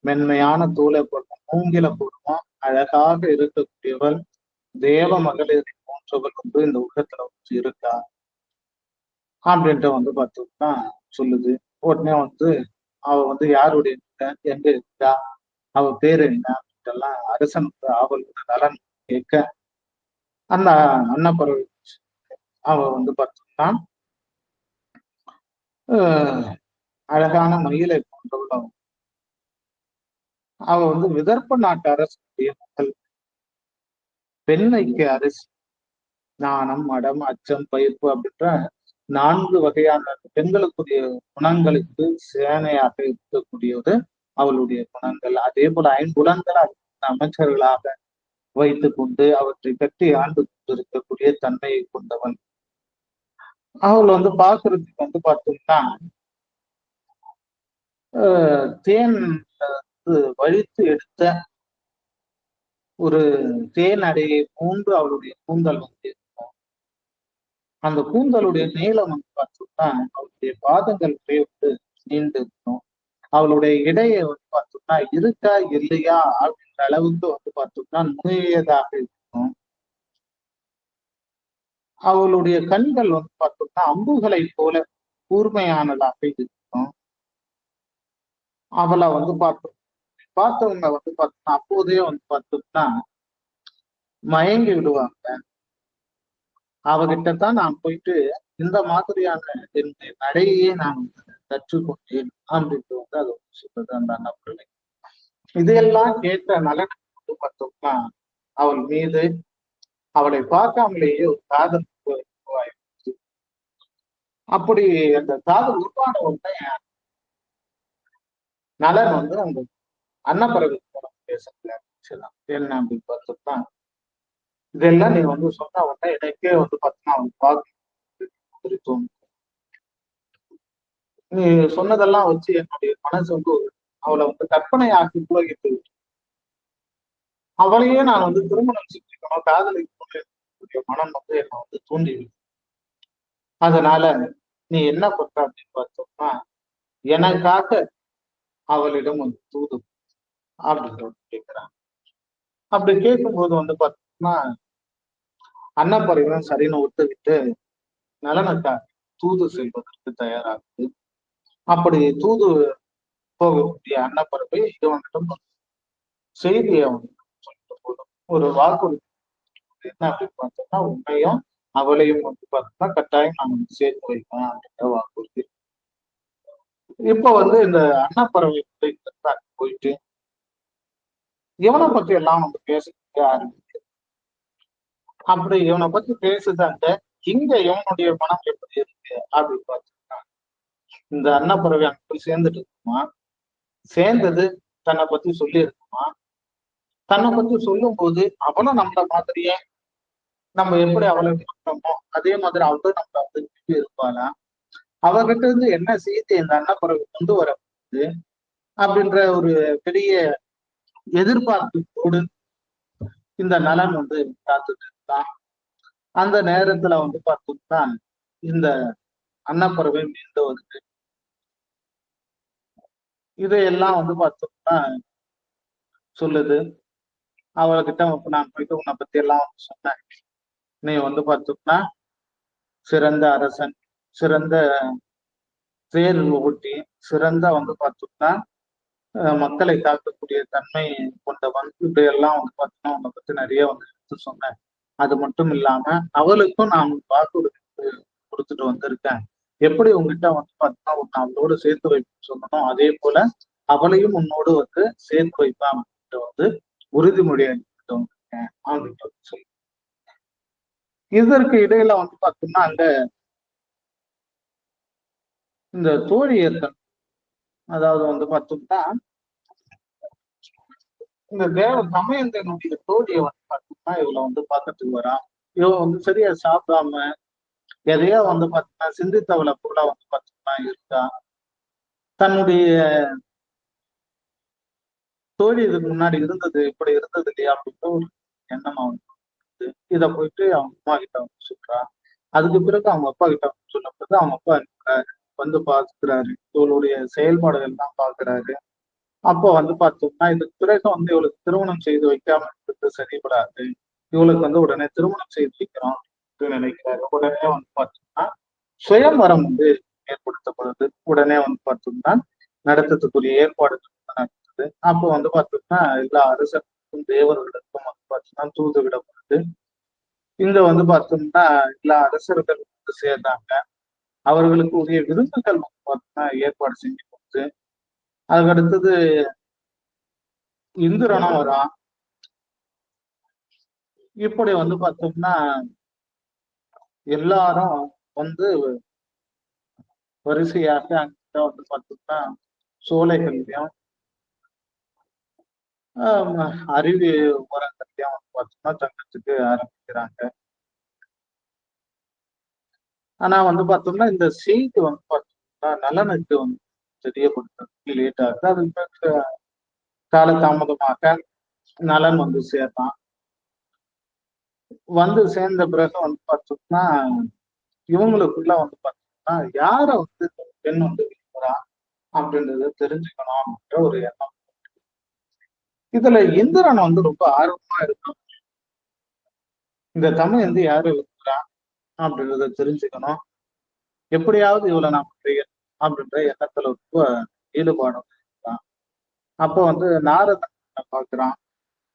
மென்மையான தோலை போடுவோம், மூங்கில போடுவோம், அழகாக இருக்கக்கூடியவள் தேவ மகளிரை போன்றவள் வந்து இந்த உலகத்துல வந்து இருக்கா அப்படின்ட்டு வந்து பார்த்தோம்னா சொல்லுது. உடனே வந்து அவ வந்து யாருடைய எங்க இருக்கா, அவ பேரு என்ன அப்படின்ட்டுலாம் அரசனுக்கு அவளோட நலன் கேட்க அந்த அன்னப்பறவை அவ வந்து பார்த்தோம்னா அழகான மயிலை போன்றவள். அவ வந்து விதர்ப்ப நாட்டு அரசுடைய மகள். பெண்மைக்கு அரசு நாணம், மடம், அச்சம், பயிர்ப்பு அப்படின்ற 4 வகையான பெண்களுக்குரிய குணங்களுக்கு சேனையாக இருக்கக்கூடியது அவளுடைய குணங்கள். அதே போல 5 அமைச்சர்களாக வைத்துக் கொண்டு அவற்றை கட்டி ஆண்டு கொண்டிருக்கக்கூடிய தன்மையை கொண்டவன். அவள் வந்து பார்க்கறதுக்கு வந்து பார்த்தோம்னா தேன் வழித்து எடுத்த ஒரு தேன் அடையை போன்று அவளுடைய கூந்தல் வந்து இருக்கும். அந்த கூந்தலுடைய நீளம் வந்து பார்த்தோம்னா அவளுடைய பாதங்கள் வந்து நீண்டு இருக்கும். அவளுடைய இடையை வந்து பார்த்தோம்னா இருக்கா இல்லையா அப்படின்ற அளவுக்கு வந்து பார்த்தோம்னா நுழையதாக இருக்கும். அவளுடைய கண்கள் வந்து பார்த்தோம்னா அம்புகளை போல கூர்மையானதாக இருக்கும். அவளை வந்து பார்த்தவங்க வந்து பார்த்தோம்னா அப்போதே வந்து பார்த்தோம்னா மயங்கி விடுவாங்க. அவகிட்டதான் நான் போயிட்டு இந்த மாதிரியான என்னுடைய நடையே நான் கற்றுக்கொண்டேன் அப்படின்ட்டு வந்து அதை சொல்றது அந்த அண்ணா. இதையெல்லாம் கேட்ட நலன் வந்து பார்த்தோம்னா அவள் மீது அவளை பார்க்காமலேயே ஒரு காதல் உருவாயிடுச்சு. அப்படி அந்த காதல் உருவான உடனே நலன் வந்து அந்த அன்னப்பறவை பேசல என்ன அப்படின்னு பார்த்தோம்னா இதெல்லாம் நீ வந்து சொன்ன உடனே எனக்கே வந்து பார்த்தோம்னா அவன் பார்க்க தோணும். நீ சொன்னதெல்லாம் வச்சு என்னுடைய மனசு வந்து அவளை வந்து கற்பனை ஆக்கி உலகிட்டு அவளையே நான் வந்து திருமணம் செஞ்சுக்கணும் காதலிக்கணும் மனம் வந்து என்னை வந்து தூண்டிவிடும். அதனால நீ என்ன பண்ற அப்படின்னு பார்த்தோம்னா எனக்காக அவளிடம் வந்து தூது அப்படின்ற கேட்கிறான். அப்படி கேட்கும்போது வந்து பார்த்தோம்னா அன்னப்பறவையும் சரின்னு ஒத்துக்கிட்டு நலனுக்கா தூது செல்வதற்கு தயாராகுது. அப்படி தூது போகக்கூடிய அன்னப்பறவை இவனிடம் செய்தியை வந்து சொல்லிட்டு போதும். ஒரு வாக்குறுதி என்ன அப்படின்னு பார்த்தோம்னா, உன்னையும் அவளையும் வந்து பார்த்தோம்னா கட்டாயம் நான் வந்து சேர்த்து வைப்பேன் அப்படின்ற வாக்குறுதி. இப்ப வந்து இந்த அன்னப்பறவை போயிட்டு இவனை பத்தி எல்லாம் வந்து பேசிக்க ஆரம்பிச்சு, அப்படி இவனை பத்தி பேசுதாங்க இங்க இவனுடைய மனம் எப்படி இருக்கு அப்படின்னு பார்த்தோம்னா, இந்த அன்னப்பறவை அங்க போய் சேர்ந்துட்டு இருக்குமா, சேர்ந்தது தன்னை பத்தி சொல்லி இருக்குமா, தன்னை பத்தி சொல்லும் போது அவளும் நம்மள மாதிரியே நம்ம எப்படி அவளை விரும்புறோமோ அதே மாதிரி அவளும் நம்ம வந்து விரும்பி இருப்பாளா, அவகிட்ட இருந்து என்ன செய்தி இந்த அன்னப்பறவை கொண்டு வரப்படுது அப்படின்ற ஒரு பெரிய எதிர்பார்ப்போடு இந்த நலன் வந்து காத்துட்டு இருக்கான். அந்த நேரத்துல வந்து பார்த்தோம்னா இந்த அன்னப்பறவை மீண்டு வருது. இதையெல்லாம் வந்து பார்த்தோம்னா சொல்லுது. அவள்கிட்ட நான் போயிட்டு உன்னை பத்தி எல்லாம் சொன்னேன். நீ வந்து பார்த்தோம்னா சிறந்த அரசன், சிறந்த தேர் ஓட்டி, சிறந்த வந்து பார்த்தோம்னா மக்களை காக்கக்கூடிய தன்மை கொண்டவன், இப்படி எல்லாம் வந்து பார்த்தோம்னா உன்னை பத்தி நிறைய வந்து எடுத்து சொன்னேன். அது மட்டும் இல்லாம அவளுக்கும் நான் வாக்குறுதி கொடுத்துட்டு வந்திருக்கேன். எப்படி உங்ககிட்ட வந்து பார்த்தோம்னா உன்னை அவளோடு சேர்த்து வைப்பேன்னு சொல்லணும், அதே போல அவளையும் உன்னோடு வந்து சேர்த்து வைப்பான் அப்படின்ட்டு வந்து உறுதிமொழி அளித்துட்டு வந்திருக்கேன் அப்படின்ட்டு சொல்லி. இதற்கு இடையில வந்து பார்த்தோம்னா அங்க இந்த தோழியர்கள், அதாவது வந்து பார்த்தோம்னா இந்த தமயந்தினுடைய தோழியை வந்து பார்த்தோம்னா இவளை வந்து பார்க்கறதுக்கு வரா. இவன் வந்து சரியா சாப்பிடாம எதையோ வந்து பார்த்தோம்னா சிந்தித்தவளை போல வந்து பார்த்தோம்னா இருக்கா. தன்னுடைய தோழி இதுக்கு முன்னாடி இருந்தது இப்படி இருந்தது இல்லையா அப்படின்ற ஒரு எண்ணம் அவனுக்கு. இதை போயிட்டு அவங்க அம்மா கிட்ட வந்து சொல்றா. அதுக்கு பிறகு அவங்க அப்பா கிட்ட வந்து சொல்லும்போது அவங்க அப்பா வந்து பாத்துக்கிறாரு, இவளுடைய செயல்பாடுகள் எல்லாம் பாக்குறாரு. அப்போ வந்து பார்த்தோம்னா இதுக்கு பிறகு வந்து இவளுக்கு திருமணம் செய்து வைக்காம இருக்கிறது சரிபடாது, இவளுக்கு வந்து உடனே திருமணம் செய்து வைக்கிறோம் நினைக்கிறாரு. உடனே வந்து பார்த்தோம்னா சுயம்வரம் வந்து ஏற்படுத்தப்படுது. உடனே வந்து பார்த்தோம்னா நடத்தத்துக்குரிய ஏற்பாடுகள் நடக்குது. அப்போ வந்து பார்த்தோம்னா எல்லா அரசர்களுக்கும் தேவர்களுக்கும் வந்து பார்த்தோம்னா தூது விடப்படுது. இங்க வந்து பார்த்தோம்னா எல்லா அரசர்கள் வந்து சேர்ந்தாங்க. அவர்களுக்கு உரிய விருந்துகள் வந்து பார்த்தோம்னா ஏற்பாடு செஞ்சு கொடுத்து, அதுக்கு அடுத்தது இந்திரனும் வரான். இப்படி வந்து பார்த்தோம்னா எல்லாரும் வந்து வரிசையாக அங்கிட்ட வந்து பார்த்தோம்னா சோலைகள்லையும் அருவி ஓரங்கள்லையும் வந்து பார்த்தோம்னா தங்கத்துக்கு ஆரம்பிக்கிறாங்க. ஆனா வந்து பார்த்தோம்னா இந்த செய்தி வந்து பார்த்தோம்னா நலனுக்கு வந்து தெரியப்படுத்துறதுக்கு லேட் ஆகுது. அது காலதாமதமாக நலன் வந்து சேர்ந்தான். வந்து சேர்ந்த பிறகு வந்து பார்த்தோம்னா இவங்களுக்குள்ள வந்து பார்த்தோம்னா யார வந்து பெண் வந்து விரும்புறா அப்படின்றத தெரிஞ்சுக்கணும் அப்படின்ற ஒரு எண்ணம். இதுல இந்திரன் வந்து ரொம்ப ஆர்வமா இருக்கும். இந்த தமிழ் வந்து யாரு விரும்புறா அப்படின்றத தெரிஞ்சுக்கணும், எப்படியாவது இவளை நான் அப்படின்ற எண்ணத்துல ரொம்ப ஈடுபாடும் இருக்கான். அப்போ வந்து நாரதன் பாக்குறான்.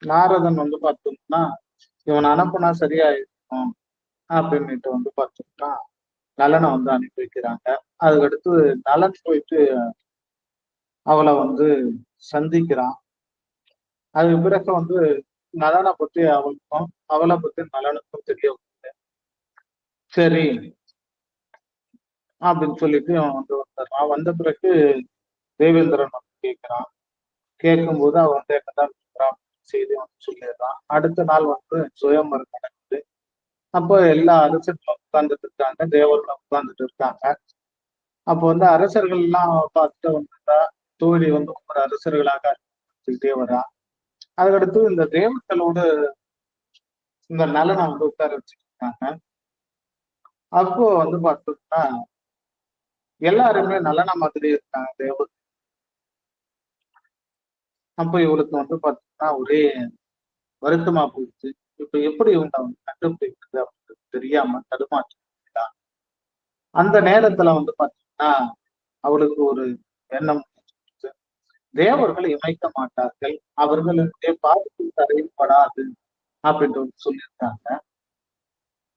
நாரதன் வந்து பார்த்தோம்னா இவன் அனுப்புனா சரியா இருக்கும் அப்படின்னுட்டு வந்து பார்த்தோம்னா நலனை வந்து அனுப்பி வைக்கிறாங்க. அதுக்கடுத்து நலன் போயிட்டு அவளை வந்து சந்திக்கிறான். அதுக்கு பிறகு வந்து நலனை பத்தி அவளுக்கும் அவளை பத்தி நலனுக்கும் தெரிய வருது. சரி அப்படின்னு சொல்லிட்டு அவன் வந்து வந்துடுறான். வந்த பிறகு தேவேந்திரன் வந்து கேட்கிறான். கேட்கும்போது அவன் வந்து என்னதான் செய்தி வந்து சொல்லிடுறான். அடுத்த நாள் வந்து சுயம்பரம் நடக்குது. அப்போ எல்லா அரசர்களும் உட்கார்ந்துட்டு இருக்காங்க, தேவர்களும் உட்கார்ந்துட்டு இருக்காங்க. அப்போ வந்து அரசர்கள் எல்லாம் பார்த்துட்டு வந்துட்டா தோழி வந்து ஒவ்வொரு அரசர்களாக சொல்லிட்டே வரா. அதுக்கடுத்து இந்த தேவர்களோடு இந்த நலனை வந்து உட்கார வச்சுருக்காங்க. அப்போ வந்து பார்த்தோம்னா எல்லாருமே நலன மாதிரி இருக்காங்க தேவர். அப்போ இவளுக்கு வந்து பார்த்தோம்னா ஒரே வருத்தமா போயிடுச்சு. இப்ப எப்படி இவங்க அவங்க கண்டுபிடிக்கிறது அப்படின்னு தெரியாம தடுமாற்றம். அந்த நேரத்துல வந்து பாத்தீங்கன்னா அவளுக்கு ஒரு எண்ணம், தேவர்கள் இமைக்க மாட்டார்கள், அவர்களுடைய பாதத்தில் தரைப்படாது அப்படின்ட்டு வந்து சொல்லியிருக்காங்க.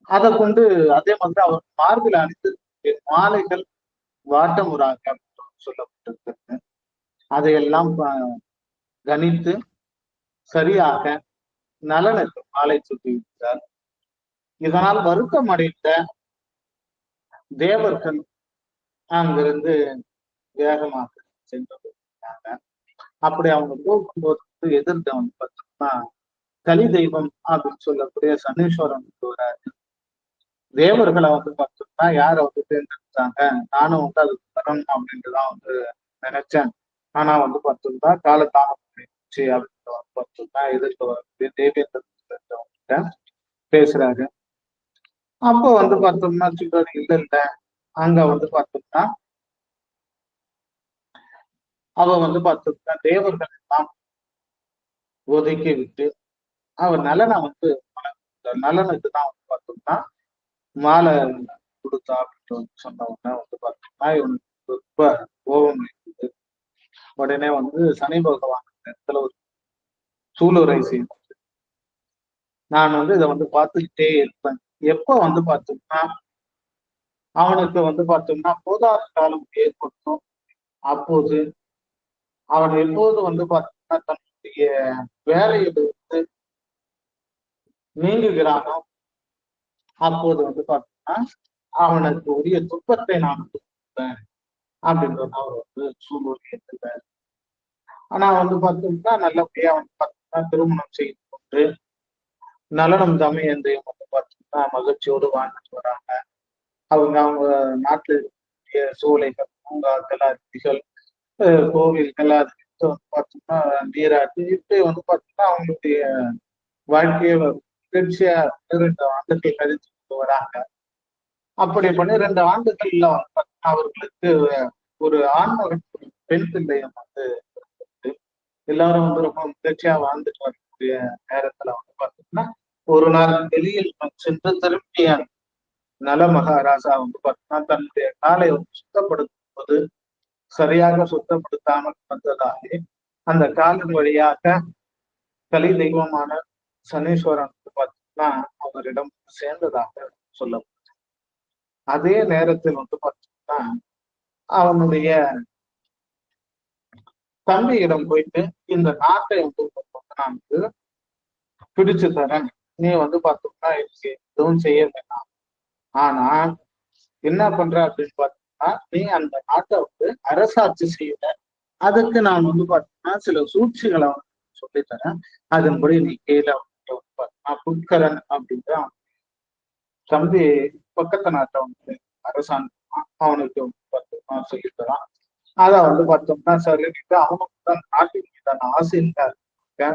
அதை கொண்டு அதே மாதிரி அவர் மார்பில் அணிந்து மாலைகள் வாட்டமுறாக அப்படின்னு சொல்லப்பட்டிருக்கு. அதையெல்லாம் கணித்து சரியாக நலனுக்கு மாலை சுட்டியிருக்கிறார். இதனால் வருத்தம் அடைந்த தேவர்கள் அங்கிருந்து வேகமாக சென்று போயிருக்காங்க. அப்படி அவங்க போகும்போது எதிர்த்து வந்து பார்த்தோம்னா கலி தெய்வம் அப்படின்னு சொல்லக்கூடிய சனீஸ்வரன் வராரு. தேவர்களை வந்து பார்த்தோம்னா யார வந்து தேர்ந்தெடுத்தாங்க, நானும் வந்து அது வரணும் அப்படின்ட்டுதான் வந்து நினைச்சேன். ஆனா வந்து பார்த்தோம்னா காலத்தாமம் அப்படின்னு வந்து பார்த்தோம்னா எதிர்த்து வரக்கூடிய தேவேந்திர பேசுறாரு. அப்போ வந்து பார்த்தோம்னா சொல்றாரு, இல்ல அங்க வந்து பார்த்தோம்னா அவ வந்து பார்த்தோம்னா தேவர்கள் எல்லாம் ஒதுக்கி விட்டு அவர் நலனை வந்து நலனுக்கு தான் வந்து பார்த்தோம்னா மாலை கொடுத்தா அப்படின்னு வந்து சொன்ன உடனே வந்து பார்த்தோம்னா இவனுக்கு ரொம்ப கோபம் இருக்குது. உடனே வந்து சனி பகவான் இடத்துல ஒரு சூளுரை செய்து, நான் வந்து இதை வந்து பார்த்துக்கிட்டே இருப்பேன். எப்ப வந்து பார்த்தோம்னா அவனுக்கு வந்து பார்த்தோம்னா போதாத காலம் ஏற்படுத்தும், அப்போது அவன் எப்போது வந்து பார்த்தோம்னா தன்னுடைய வேலையிலிருந்து நீங்குகிறானோ அப்போது வந்து பார்த்தோம்னா அவனுக்கு உரிய துன்பத்தை நான் கொடுப்பேன் அப்படின்றது அவர் வந்து சூழ்நிலை எடுத்துக்காரு. ஆனா வந்து பார்த்தோம்னா நல்லபடியா வந்து பார்த்தோம்னா திருமணம் செய்து கொண்டு நலனும் தமையந்தையும் வந்து பார்த்தோம்னா மகிழ்ச்சியோடு வாழ்ந்துட்டு வராங்க. அவங்க நாட்டு சூளைகள், பூங்காக்கள், அருவிகள், கோவில்கள், அது வந்து பார்த்தோம்னா நீராட்டு இப்படி வந்து பார்த்தோம்னா அவங்களுடைய வாழ்க்கையை மகிழ்ச்சியா 12 ஆண்டுகள் கழித்து வராங்க. அப்படி 12 ஆண்டுகள்ல அவர்களுக்கு ஒரு ஆண்மகன் பெண் பிள்ளையம் வந்து எல்லாரும் வந்து ரொம்ப மகிழ்ச்சியா வாழ்ந்துட்டு வரக்கூடிய நேரத்துல வந்து பார்த்தோம்னா ஒரு நாள் வெளியில் சென்று திரும்பிய நல மகாராஜா வந்து பார்த்தோம்னா தன்னுடைய காலை வந்து சுத்தப்படுத்தும் போது சரியாக சுத்தப்படுத்தாமல் வந்ததாலே அந்த காலின் வழியாக கலி தெய்வமான சனீஸ்வரன் வந்து பார்த்தோம்னா அவரிடம் சேர்ந்ததாக சொல்லப்படும். அதே நேரத்தில் வந்து பார்த்தோம்னா அவனுடைய தம்பியிடம் போயிட்டு இந்த நாட்டை வந்து நான் வந்து பிடிச்சு தரேன், நீ வந்து பார்த்தோம்னா எதுவும் செய்ய வேண்டாம், ஆனா என்ன பண்ற அப்படின்னு பார்த்தோம்னா நீ அந்த நாட்டை வந்து அரசாட்சி செய்யல, அதுக்கு நான் வந்து பார்த்தோம்னா சில சூழ்ச்சிகளை வந்து சொல்லித்தரேன், அதன்படி நீ கீழே வந்து பார்த்தோம்னா புட்கரன் அப்படின்ற தம்பி பக்கத்து நாட்டை வந்து அரசாங்கம் அவனுக்கு வந்து பார்த்தோம்னா சொல்லித்தரான். அதை வந்து பார்த்தோம்னா சொல்லிட்டு அவனுக்கு தான் நாட்டின் மீதான ஆசை இருக்க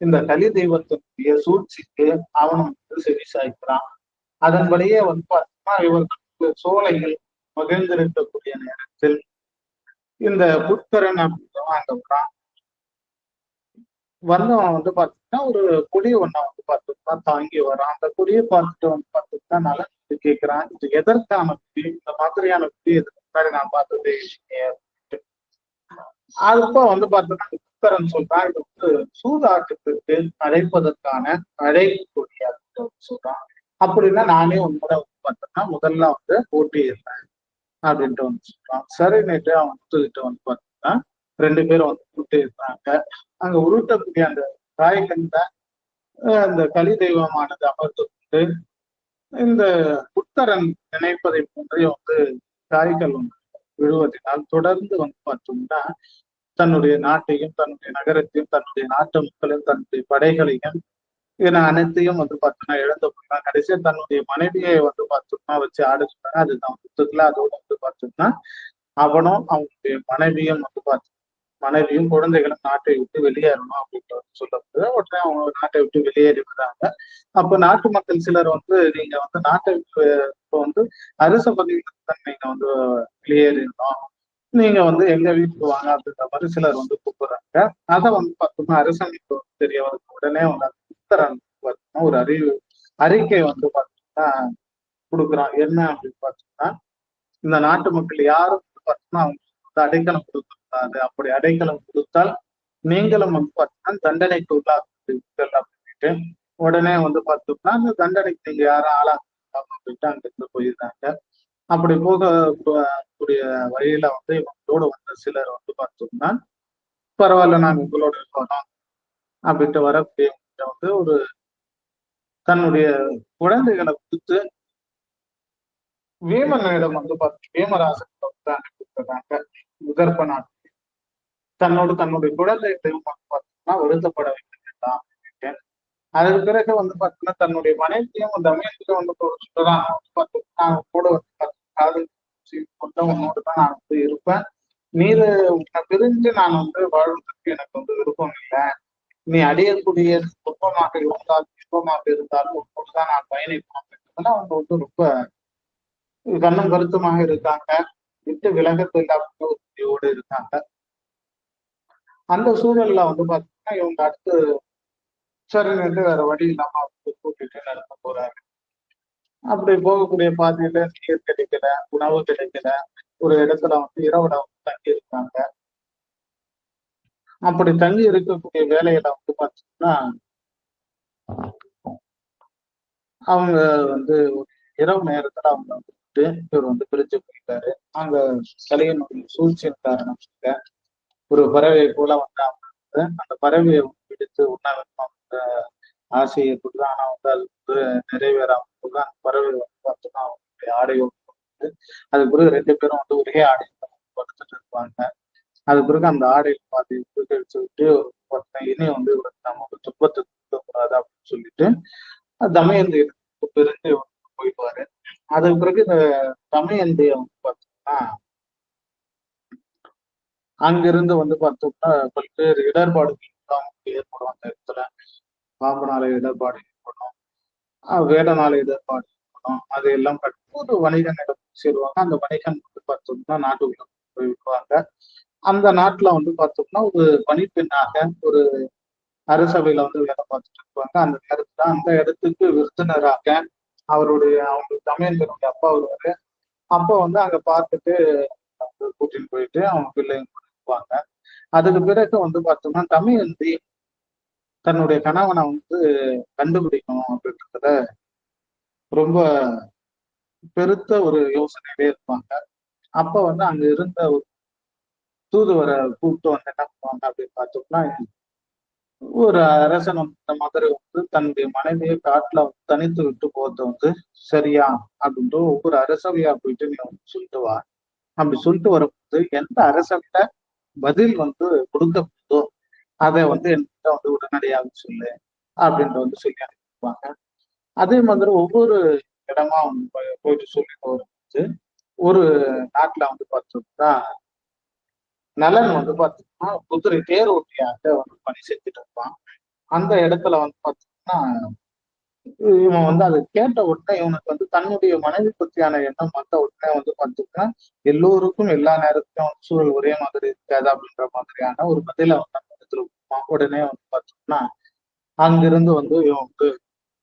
இந்த கலி தெய்வத்தினுடைய சூழ்ச்சிக்கு அவனும் வந்து செவி சாய்க்கிறான். அதன்படியே வந்து பார்த்தோம்னா இவர்களுக்கு சோலைகள் மகிழ்ந்திருக்கக்கூடிய நேரத்தில் இந்த புட்கரன் அப்படின்றவன் அங்க வரான். வந்தவன் வந்து பார்த்தோம்னா ஒரு கொடி ஒன்றை வந்து பார்த்தோம்னா தாங்கி வரான். அந்த கொடியை பார்த்துட்டு வந்து பார்த்தோம்னா நல்லா கேட்கிறான், இது எதற்கான கொடி, இந்த மாதிரியான கொடி இதுக்கு முன்னாடி நான் பார்த்ததே இல்லையே. அப்போ வந்து பார்த்தோம்னா புட்கரன் சொல்றான், இது வந்து சூதாட்டத்துக்கு அழைப்பதற்கான அழைப்பு கொடியா சொல்றான். அப்படின்னா நானே உண்மையில வந்து பார்த்தோம்னா முதல்ல வந்து போட்டிடுறேன் அப்படின்ட்டு வந்து சொல்றான். சரி நேற்று அவன் ஒத்துக்கிட்டு வந்து பார்த்தோம்னா 2 பேரும் வந்து கூட்டி இருந்தாங்க. அங்க உருட்டக்கூடிய அந்த காய்கண்ட அந்த கலி தெய்வமானது அமர்ந்து கொண்டு இந்த புத்தரன் நினைப்பதை போன்றே வந்து காய்கள் வந்து விழுவதனால் தொடர்ந்து வந்து பார்த்தோம்னா தன்னுடைய நாட்டையும் தன்னுடைய நகரத்தையும் தன்னுடைய நாட்டு மக்களையும் தன்னுடைய படைகளையும் இதனை அனைத்தையும் வந்து பார்த்தோம்னா இழந்து போனான். கடைசியா தன்னுடைய மனைவியை வந்து பார்த்தோம்னா வச்சு ஆட சொன்னாங்க. அதுதான் புத்தகத்துல அதோட வந்து பார்த்தோம்னா அவனும் அவனுடைய மனைவியும் வந்து பார்த்தோம் மனைவியும் குழந்தைகளும் நாட்டை விட்டு வெளியேறணும் அப்படின்ட்டு சொல்லப்படுது. உடனே அவங்க நாட்டை விட்டு வெளியேறி வராங்க. அப்ப நாட்டு மக்கள் சிலர் வந்து நீங்க வந்து நாட்டை விட்டு இப்போ வந்து அரச பதவியில நீங்க வந்து வெளியேறிடணும், நீங்க வந்து எங்க வீட்டுக்கு வாங்க அப்படின்ற மாதிரி சிலர் வந்து கூப்பிடுறாங்க. அதை வந்து பார்த்தோம்னா அரசனுக்கு தெரிய வந்து உடனே அவங்க புத்தரன் பார்த்தோம்னா ஒரு அறிக்கை வந்து பார்த்தோம்னா கொடுக்குறான். என்ன அப்படின்னு பார்த்தோம்னா இந்த நாட்டு மக்கள் யாரும் வந்து பார்த்தீங்கன்னா அவங்க வந்து அடைக்கலம் கொடுக்கக்கூடாது. அப்படி அடைக்கலம் கொடுத்தால் நீங்களும் வந்து பார்த்தீங்கன்னா தண்டனைக்கு உள்ளாகுவீர்கள் அப்படின்ட்டு உடனே வந்து பார்த்தோம்னா அந்த தண்டனைக்கு நீங்க யாரும் ஆளாக அப்படின்ட்டு அங்கிருந்து போயிருந்தாங்க. அப்படி போக கூடிய வழியில வந்து இவங்களோட வந்த சிலர் வந்து பார்த்தோம்னா பரவாயில்ல நாங்க உங்களோட இருக்கணும் அப்படின்ட்டு வரக்கூடியவங்க வந்து ஒரு தன்னுடைய குழந்தைகளை கொடுத்து வீமனிடம் வந்து பார்த்து வீமராசன் வந்து அனுப்பிவிடுறாங்க விதர்ப்ப நாட்டு தன்னுடைய குழந்தைகளையும் வந்து பார்த்தோம்னா வருத்தப்பட வைக்க வேண்டாம் அப்படின்ட்டு. அதுக்கு பிறகு வந்து பார்த்தீங்கன்னா தன்னுடைய மனைவியும் தமயத்தையும் வந்து சொல்றாங்க நான் கூட வந்து காதல் கொண்ட உன்னோடு தான் நான் வந்து இருப்பேன். நீரு உன்னை பிரிஞ்சு நான் வந்து வாழ்வதற்கு எனக்கு வந்து விருப்பம் இல்லை. நீ அடையக்கூடிய துன்பமாக இருந்தாலும் இன்பமாக இருந்தாலும் உன்னோடுதான் நான் பயணிப்பேன். அவங்க வந்து ரொம்ப கண்ணும் கருத்துமாக இருக்காங்க. விட்டு விலகத்து இல்லாம ஒரு இருக்காங்க. அந்த சூழல்ல வந்து பாத்தீங்கன்னா இவங்க அடுத்து சரின்னு வேற வழி இல்லாம கூட்டிட்டு நடக்க போறாங்க. அப்படி போகக்கூடிய பாதையில நீர் கிடைக்கல, உணவு கிடைக்கல, ஒரு இடத்துல வந்து இரவுல வந்து தங்கி இருக்காங்க. அப்படி தங்கி இருக்கக்கூடிய வேலையில வந்து பாத்தீங்கன்னா அவங்க வந்து இரவு நேரத்துல அவங்க வந்துட்டு இவர் வந்து பிரிஞ்சு போயிட்டாரு. அங்க கலியனுடைய சூழ்ச்சியின் காரணமாக ஒரு பறவை போல வந்து அவங்க அந்த பறவையை பிடித்து உண்ணாவிரதம் ஆசையை கொடுத்து ஆனா வந்து அது வந்து நிறைவேறாம போது அந்த பறவை வந்து பார்த்தோம்னா அவங்களுடைய ஆடையோடு அது பிறகு ரெண்டு பேரும் வந்து ஒரே ஆடை படுத்துட்டு இருப்பாங்க. அது பிறகு அந்த ஆடையை பார்த்து பிடிச்சு விட்டு இனி வந்து நம்ம வந்து துன்பத்தை கொடுக்கக்கூடாது அப்படின்னு சொல்லிட்டு தமயந்தி பிரிஞ்சு போயிடுவாரு. அதுக்கு பிறகு இந்த தமயந்தியை வந்து பார்த்தோம்னா அங்கிருந்து வந்து பார்த்தோம்னா பல்வேறு இடர்பாடுகள் ஏற்படும். அந்த இடத்துல பாம்புனால இடர்பாடு ஏற்படும், வேடனால இடர்பாடு ஏற்படும். அதையெல்லாம் கட்டு ஒரு வணிகனிடம் சேருவாங்க. அந்த வணிகன் வந்து பார்த்தோம்னா நாட்டுக்குள்ள போய் விடுவாங்க. அந்த நாட்டுல வந்து பார்த்தோம்னா ஒரு பணிப்பெண்ணாக ஒரு அரசவையில வந்து வேலை பார்த்துட்டு இருப்பாங்க. அந்த நேரத்துல அந்த இடத்துக்கு விருந்தினராக அவங்க தமையந்தனுடைய அப்பா வருவாரு. அப்போ வந்து அங்க பார்த்துட்டு கூட்டின்னு போயிட்டு அவங்க பிள்ளைங்க இருப்பாங்க. அதுக்கு பிறகு வந்து பார்த்தோம்னா தமயந்தி தன்னுடைய கணவனை வந்து கண்டுபிடிக்கணும் அப்படின்றதுல ரொம்ப பெருத்த ஒரு யோசனையிலே இருப்பாங்க. அப்ப வந்து அங்க இருந்த ஒரு தூதுவரை கூப்பிட்டு வந்து என்ன பண்ணுவாங்க அப்படின்னு பார்த்தோம்னா ஒரு அரசன் இந்த மாதிரி வந்து தன்னுடைய மனைவியை காட்டுல வந்து தனித்து விட்டு போறது வந்து சரியா அப்படின்ட்டு ஒவ்வொரு அரசவையா போயிட்டு நீ வந்து சொல்லிட்டு வா. அப்படி சொல்லிட்டு வரும்போது எந்த அரசவையில பதில் வந்து கொடுக்கப்பட்டதோ அதை வந்து என்கிட்ட வந்து உடனடியாக சொல்லு அப்படின்ற வந்து சொல்லி அனுப்பிடுவாங்க. அதே மாதிரி ஒவ்வொரு இடமா வந்து போயிட்டு சொல்லிட்டு வரும்போது ஒரு நாட்டுல வந்து பார்த்தோம்னா நலன் வந்து பார்த்தோம்னா குதிரை தேர் ஓட்டியாக வந்து பணி செஞ்சுட்டு இருப்பான். அந்த இடத்துல வந்து பார்த்தோம்னா இவன் வந்து அதை கேட்ட உடனே இவனுக்கு வந்து தன்னுடைய மனைவி பற்றியான எண்ணம் வந்த உடனே வந்து பார்த்தோம்னா எல்லோருக்கும் எல்லா நேரத்திலும் வந்து சூழல் ஒரே மாதிரி இருக்காது அப்படின்ற மாதிரியான ஒரு பதில வந்து அந்த இடத்துல உடனே வந்து பார்த்தோம்னா அங்கிருந்து வந்து இவன் வந்து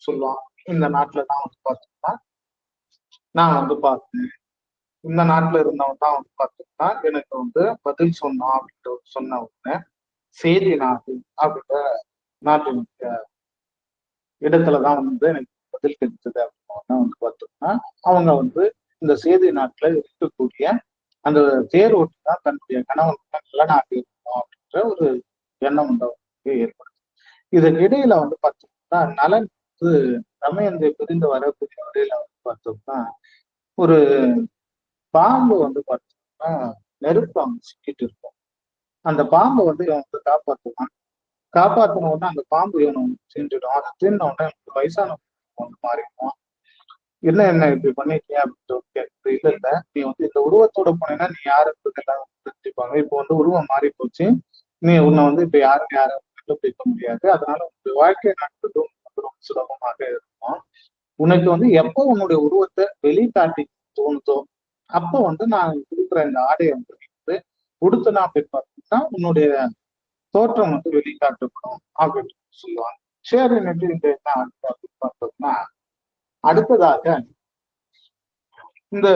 சொல்லுவான், இந்த நாட்டுலதான் வந்து பார்த்தோம்னா நான் வந்து பார்த்தேன், இந்த நாட்டுல இருந்தவன் தான் வந்து பார்த்தோம்னா எனக்கு வந்து பதில் சொன்னான் அப்படின்ற சொன்ன உடனே செய்தி நாடு அப்படின்ற நாட்டினுடைய இடத்துலதான் வந்து எனக்கு பதில் கிடைச்சது அப்படின்னா வந்து பார்த்தோம்னா அவங்க வந்து இந்த சேதி நாட்டுல இருக்கக்கூடிய அந்த தேர் ஓட்டி தான் தன்னுடைய கணவன் நல்ல நாட்டு இருக்கணும் அப்படின்ற ஒரு எண்ணம் வந்து ஏற்படும். இதற்கு இடையில வந்து பார்த்தோம்னா நலன் வந்து தமயந்தை பிரிந்து வரக்கூடிய வரையில வந்து பார்த்தோம்னா ஒரு பாம்பு வந்து பார்த்தோம்னா நெருப்பு அவங்க சிக்கிட்டு இருக்கும். அந்த பாம்பை வந்து இவன் வந்து காப்பாற்றுவான். காப்பாற்றின உடனே அந்த பாம்பு இவனை செஞ்சிடும். அதை தின்ன உடனே வயசான வந்து மாறிடுவான். என்ன என்ன இப்படி பண்ணிருக்கியா அப்படின்னு கேட்குது. இல்ல இல்ல நீ வந்து இந்த உருவத்தோட போனேன்னா நீ யாருக்கு எல்லாம் தெரிஞ்சுப்பாங்க. இப்போ வந்து உருவம் மாறி போச்சு, நீ உன்னை வந்து இப்ப யாரும் கண்டுபிடிக்க முடியாது. அதனால உன்னுடைய வாழ்க்கை நாட்கள் ரொம்ப சுலபமாக இருக்கும். உனக்கு வந்து எப்போ உன்னுடைய உருவத்தை வெளிக்காட்டி தோணுதோ அப்போ வந்து நான் கொடுக்குற இந்த ஆடையை வந்து உடுத்தினா அப்படின்னு பார்த்தீங்கன்னா உன்னுடைய தோற்றம் வந்து வெளிக்காட்டப்படும் அப்படின்னு சொல்லுவாங்க. சரி நெட்டு இந்த என்ன அப்படின்னு பார்த்தோம்னா அடுத்ததாக இந்த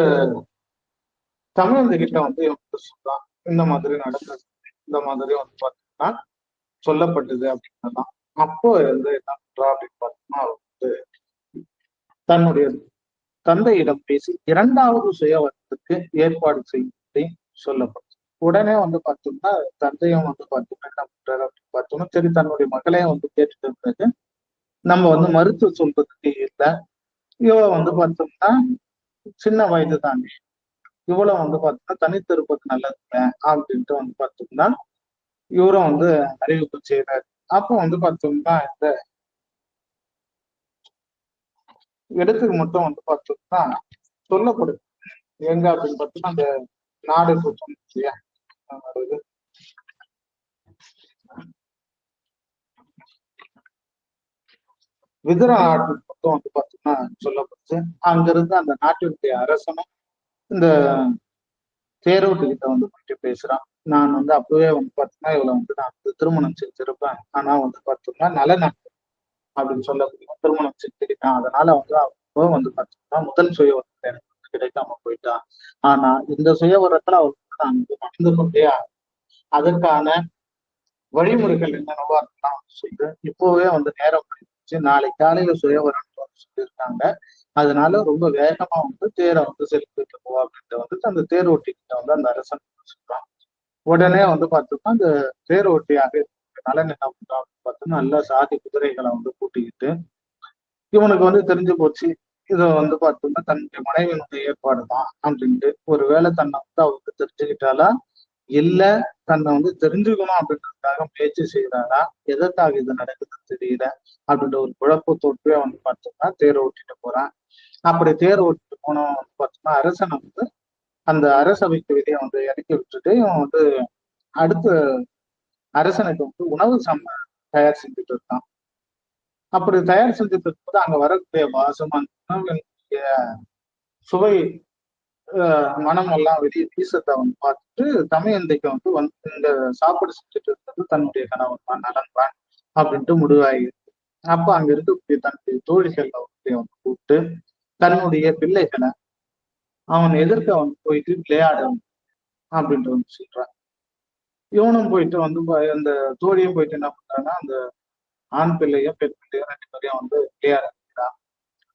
தமிழ் கிட்ட வந்து இவன் சொல்றான், இந்த மாதிரி நடந்தது, இந்த மாதிரி வந்து பார்த்தீங்கன்னா சொல்லப்பட்டது அப்படின்னலாம். அப்போ வந்து என்ன பண்றா அப்படின்னு பார்த்தோம்னா, அவ வந்து தன்னுடைய தந்தையிடம் பேசி 2வது சுயவரத்துக்கு ஏற்பாடு செய்யும்படி சொல்லப்படும். உடனே வந்து பார்த்தோம்னா, தந்தையும் வந்து பார்த்தோம்னா என்ன பண்றாரு அப்படின்னு பார்த்தோம்னா, சரி தன்னுடைய மகளையும் வந்து கேட்டுட்டு இருந்தது. நம்ம வந்து மறுத்து சொல்றதுக்கு இல்ல. இவ வந்து பார்த்தோம்னா, சின்ன வயது தானே. இவளும் வந்து பார்த்தோம்னா, தனித்து இருப்பது நல்லதுங்க அப்படின்ட்டு வந்து பார்த்தோம்னா, இவரும் வந்து அறிவிப்பு செய்றாரு. அப்போ வந்து பார்த்தோம்னா, இந்த இடத்துக்கு மட்டும் வந்து பார்த்தோம்னா சொல்லப்படுது. எங்க அப்படின்னு பார்த்தோம்னா, அந்த நாடு சுத்தம் இல்லையா? இது விதுர நாட்டுக்கு மட்டும் வந்து பார்த்தோம்னா சொல்லப்படுது. அங்கிருந்து அந்த நாட்டினுடைய அரசனும் இந்த தேரோட்டுகிட்ட வந்து போயிட்டு பேசுறான். நான் வந்து அப்பவே வந்து பார்த்தீங்கன்னா, இவள வந்து நான் வந்து திருமணம் செஞ்சிருப்பேன். ஆனா வந்து பார்த்தோம்னா, நலன அப்படின்னு சொல்லக்கூடிய திருமணம் செஞ்சுக்கிட்டான். அதனால வந்து அவ வந்து பார்த்தீங்கன்னா, முதல் சுயவரத்துல எனக்கு வந்து கிடைக்காம போயிட்டா. ஆனா இந்த சுயவரத்துல அவளுக்கு நான் வந்து மணந்து கொண்டே அதற்கான வழிமுறைகள் என்னென்னவோ அதெல்லாம் வந்து சொல்லு. இப்பவே வந்து நேரம் ஆயிடுச்சு. நாளை காலையில சுயவரம்னு வந்து சொல்லியிருக்காங்க. அதனால ரொம்ப வேகமா வந்து தேரை வந்து செலுத்திட்டு போ அப்படின்ட்டு வந்து அந்த தேர் ஓட்டிக்கிட்ட வந்து அந்த அரசன் சொல்றான். உடனே வந்து பார்த்தோம்னா, அந்த தேர் ஓட்டியாக நலன் என்ன பண்றான் அப்படின்னு பார்த்தோம்னா, நல்லா சாதி குதிரைகளை வந்து கூட்டிக்கிட்டு இவனுக்கு வந்து தெரிஞ்சு போச்சு. இத வந்து பார்த்தோம்னா, தன்னுடைய மனைவியினுடைய ஏற்பாடுதான் அப்படின்ட்டு. ஒருவேளை தன்னை வந்து அவருக்கு தெரிஞ்சுக்கிட்டாலா, இல்ல தன்னை வந்து தெரிஞ்சுக்கணும் அப்படின்றதுக்காக முயற்சி செய்யறாரா, எதற்காக இது நடக்குதுன்னு தெரியல அப்படின்ற ஒரு குழப்பத்தோட்டவே வந்து பார்த்தோம்னா தேர் ஓட்டிட்டு போறான். அப்படி தேர் ஓட்டிட்டு போனவன் வந்து பார்த்தோம்னா, அரசனை வந்து அந்த அரசவைக்கு வெளியே வந்து இறக்கி விட்டுட்டு இவன் வந்து அடுத்த அரசனுக்கு வந்து உணவு தயார் செஞ்சுட்டு இருக்கான். அப்படி தயார் செஞ்சுட்டு இருக்கும்போது அங்க வரக்கூடிய வாசம் அந்த உணவினுடைய சுவை மனம் எல்லாம் வெளியே வீசத்தை வந்து பார்த்துட்டு தமயந்தைக்கு வந்து இந்த சாப்பாடு செஞ்சுட்டு இருக்கிறது தன்னுடைய கணவன் தான் நலன் தான் அப்படின்ட்டு முடிவாகி அப்ப அங்க இருக்கக்கூடிய தன்னுடைய தோழிகள் வந்து கூப்பிட்டு தன்னுடைய பிள்ளைகளை அவன் எதிர்க்க வந்து போயிட்டு விளையாடும் அப்படின்ட்டு வந்து சொல்றான். இவனும் போயிட்டு வந்து அந்த தோழியும் போயிட்டு என்ன பண்றாங்கன்னா, அந்த ஆண் பிள்ளையும் பெண் பிள்ளையும் 2 பேரையும் வந்து விளையாடுறான்.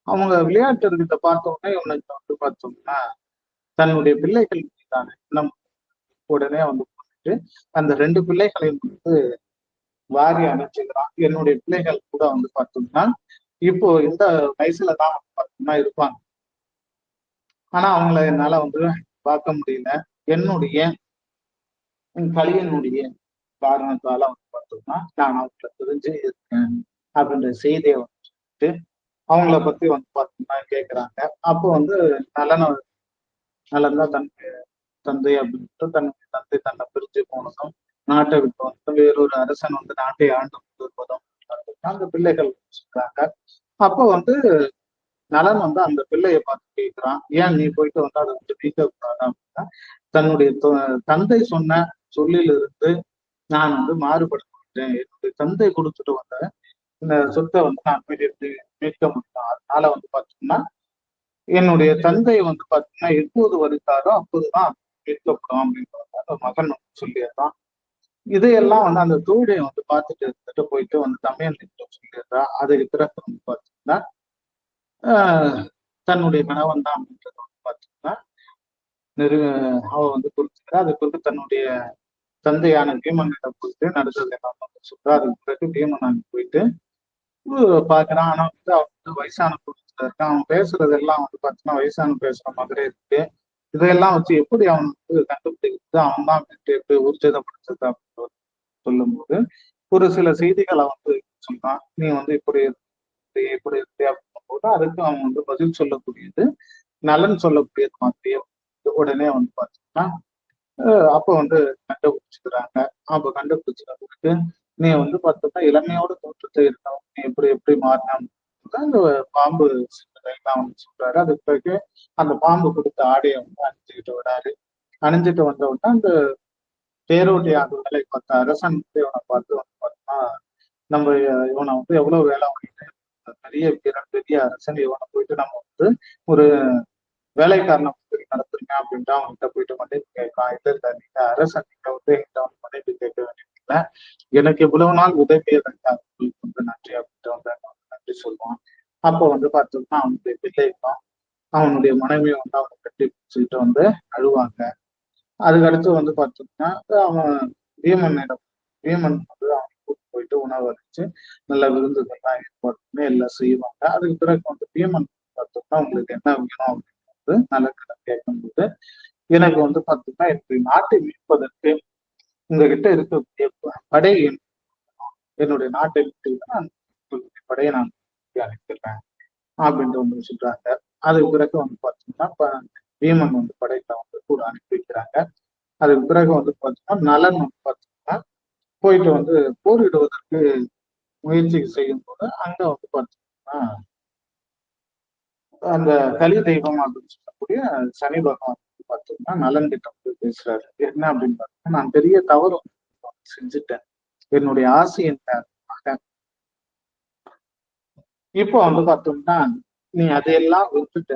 அவங்க விளையாட்டு இருக்கிறத பார்த்த உடனே இவனுக்கு வந்து பார்த்தோம்னா தன்னுடைய பிள்ளைகள் மீதான எண்ணம் உடனே வந்து போட்டு அந்த 2 பிள்ளைகளையும் வந்து வாரி அணைச்சுக்கிறான். என்னுடைய பிள்ளைகள் கூட வந்து பார்த்தோம்னா இப்போ இந்த வயசுல தான் வந்து பார்த்தோம்னா இருப்பாங்க. ஆனா அவங்கள என்னால வந்து பார்க்க முடியல. என்னுடைய கலியனுடைய காரணத்தால வந்து பார்த்தோம்னா நான் அவங்கள பிரிஞ்சு இருக்கேன் அப்படின்ற செய்தியை வந்துட்டு அவங்கள பத்தி வந்து பார்த்தோம்னா கேட்கிறாங்க. அப்போ வந்து நலன நலன் தான் தன்னுடைய தந்தை அப்படின்ட்டு தன்னுடைய தந்தை தன்னை பிரிஞ்சு போனதும் நாட்டை விட்டு வந்து வேறொரு அரசன் வந்து நாட்டை ஆண்டு கொண்டு வருவதும் அந்த பிள்ளைகள் சொல்றாங்க. அப்போ வந்து நலன் வந்து அந்த பிள்ளையை பார்த்து கேட்கிறான், ஏன் நீ போயிட்டு வந்து அதை விட்டு நீக்க கூடாது அப்படின்னா தன்னுடைய தந்தை சொன்ன சொல்லிலிருந்து நான் வந்து மாறுபட மாட்டேன். என்னுடைய தந்தை கொடுத்துட்டு வந்த இந்த சொத்தை வந்து நான் மீட்டு மீட்க முடியும். அதனால வந்து பார்த்தோம்னா என்னுடைய தந்தை வந்து பார்த்தீங்கன்னா எப்போது வருகிறாரோ அப்போதுதான் மீட்கப்படும் அப்படின்ற அந்த மகன் வந்து சொல்லிடுறான். இதையெல்லாம் வந்து அந்த தோழியை வந்து பார்த்துட்டு இருந்துட்டு போயிட்டு வந்து தமையன் சொல்லிடுறா. அதுக்கு பிறகு வந்து பார்த்தீங்கன்னா தன்னுடைய கணவன் தான் அப்படின்றத வந்து பார்த்தீங்கன்னா நெரு அவ வந்து புரிஞ்சுக்கிறா. அதுக்கு பிறகு தன்னுடைய தந்தையான பீமனிடம் போயிட்டு நடந்தது எல்லாம் வந்து சொல்றா. அதுக்கு பிறகு பீமன் அங்க போயிட்டு பாக்குறான். ஆனா வந்து அவன் வந்து வயசான புரிஞ்சுல இருக்கான். அவன் பேசுறது எல்லாம் வந்து பார்த்தீங்கன்னா வயசான பேசுற மாதிரி இருக்கு. இதையெல்லாம் வச்சு எப்படி அவன் வந்து கண்டுபிடிக்கிறது அவன் தான் எப்படி ஊர்ஜிதப்படுத்துறது அப்படின்னு சொல்லும்போது ஒரு சில செய்திகளை வந்து சொல்றான். நீ வந்து இப்படி இருக்கு இப்படி இருக்கு அப்படின்னும் போது அதுக்கு அவன் வந்து பதில் சொல்லக்கூடியது நலன் சொல்லக்கூடியது மாதிரியே உடனே வந்து பார்த்தீங்கன்னா அப்ப வந்து கண்டுபிடிச்சுக்கிறாங்க. அப்ப கண்டுபிடிச்சதுக்கு நீ வந்து பார்த்தோம்னா இளமையோட தோற்றத்தை இருக்கணும். நீ எப்படி எப்படி மாறினான்னு அந்த பாம்பு எல்லாம் வந்து சொல்றாரு. அதுக்கு பிறகு அந்த பாம்பு கொடுத்த ஆடையை வந்து அணிஞ்சுக்கிட்டு வராரு. அணிஞ்சிட்டு வந்த உடனே அந்த தேரோட்டி அந்த வேலை பார்த்த அரசன் வந்து இவனை பார்த்து வந்து பார்த்தோம்னா நம்ம இவனை வந்து எவ்வளவு வேலை வாங்கிட்டு பெரிய வீரன் பெரிய அரசன் இவனை போயிட்டு நம்ம வந்து ஒரு வேலைக்காரனை நடத்துறீங்க அப்படின்ட்டு அவங்ககிட்ட போயிட்டு மன்னிப்பு கேட்கலாம். இல்ல நீங்க அரசன்கிட்ட வந்து என்கிட்ட வந்து மன்னிப்பு கேட்க வேண்டியதில்ல, எனக்கு இவ்வளவு நாள் உதவியதற்காக உங்களுக்கு வந்து நன்றி அப்படின்ட்டு வந்து நன்றி சொல்லுவான். அப்போ வந்து பார்த்தோம்னா அவனுடைய பிள்ளைக்கும் அவனுடைய மனைவியும் வந்து அவங்க கட்டி பிடிச்சிட்டு வந்து அழுவாங்க. அதுக்கடுத்து வந்து பார்த்தோம்னா அவன் வீமனிடம் வீமன் வந்து அவனை கூட்டு போயிட்டு உணவு அளிச்சு நல்ல விருந்துகள்லாம் ஏற்பாடு பண்ணி எல்லாம் செய்வாங்க. அதுக்கு பிறகு வந்து வீமன் பார்த்தோம்னா உங்களுக்கு என்ன வேணும் அப்படின்னு வந்து நலக்கிடம் கேட்கும்போது, எனக்கு வந்து பார்த்தோம்னா என்னுடைய நாட்டை மீட்பதற்கு உங்ககிட்ட இருக்கக்கூடிய படை என்னுடைய நாட்டை விட்டு நான் படையை நான் அனுப்பிடுறேன் அப்படின்ட்டு வந்து சொல்றாங்க. அதுக்கு பிறகு வந்து பார்த்தோம்னா வீமன் வந்து படையில வந்து கூட அனுப்பி வைக்கிறாங்க. அதுக்கு பிறகு வந்து பார்த்தோம்னா நலன் வந்து பார்த்தோம்னா போயிட்டு வந்து போரிடுவதற்கு முயற்சி செய்யும் போது அங்க வந்து பார்த்தோம்னா அந்த கலி தெய்வம் அப்படின்னு சொல்லக்கூடிய சனி பகவான் பார்த்தோம்னா நலன் கிட்ட வந்து பேசுறாரு. என்ன அப்படின்னு பார்த்தோம்னா நான் பெரிய தவறு செஞ்சுட்டேன் என்னுடைய ஆசையின் காரணமாக. இப்போ வந்து பார்த்தோம்னா நீ அதையெல்லாம் விட்டுட்ட,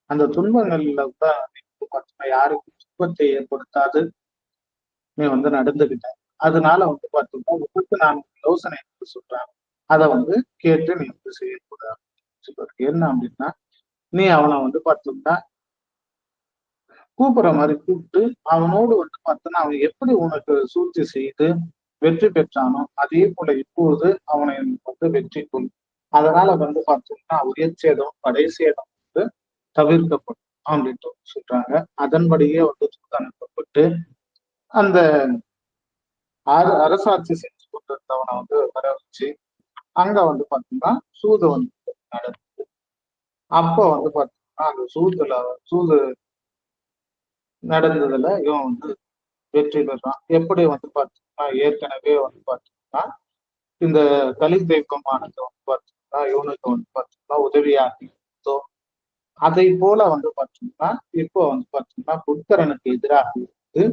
அந்த துன்பங்கள்ல தான் பார்த்தோம்னா யாருக்கும் துன்பத்தை ஏற்படுத்தாது நீ வந்து நடந்துகிட்ட. அதனால வந்து பார்த்தோம்னா உனக்கு நான் யோசனை சொல்றேன், அதை வந்து கேட்டு நீ வந்து செய்யக்கூடாது. என்ன அப்படின்னா நீ அவனை வந்து பார்த்தோம்னா கூப்பிடுற மாதிரி கூப்பிட்டு அவனோடு வந்து பார்த்தோன்னா அவன் எப்படி உனக்கு சூழ்ச்சி செய்து வெற்றி பெற்றானோ அதே போல இப்பொழுது அவனை வந்து வெற்றி கொள். அதனால வந்து பார்த்தோம்னா உயிர் சேதம் படை சேதம் வந்து தவிர்க்கப்படும் அப்படின்ட்டு சொல்றாங்க. அதன்படியே வந்து அனுப்பப்பட்டு அந்த அரசாட்சி செஞ்சு கொண்டிருந்தவனை வந்து வர வச்சு அங்க வந்து பார்த்தோம்னா சூது வந்து நடந்தது. அப்போ வந்து பார்த்தோம்னா அந்த சூது நடந்ததுல இவன் வந்து வெற்றி பெறான். எப்படி வந்து பார்த்தோம்னா ஏற்கனவே வந்து பார்த்தோம்னா இந்த கலி தெய்வமானது வந்து பார்த்தோம்னா இவனுக்கு வந்து பார்த்தோம்னா உதவியாக இருந்தோ அதை போல வந்து பார்த்தோம்னா இப்போ வந்து பார்த்தோம்னா புத்தரனுக்கு எதிராக இருந்து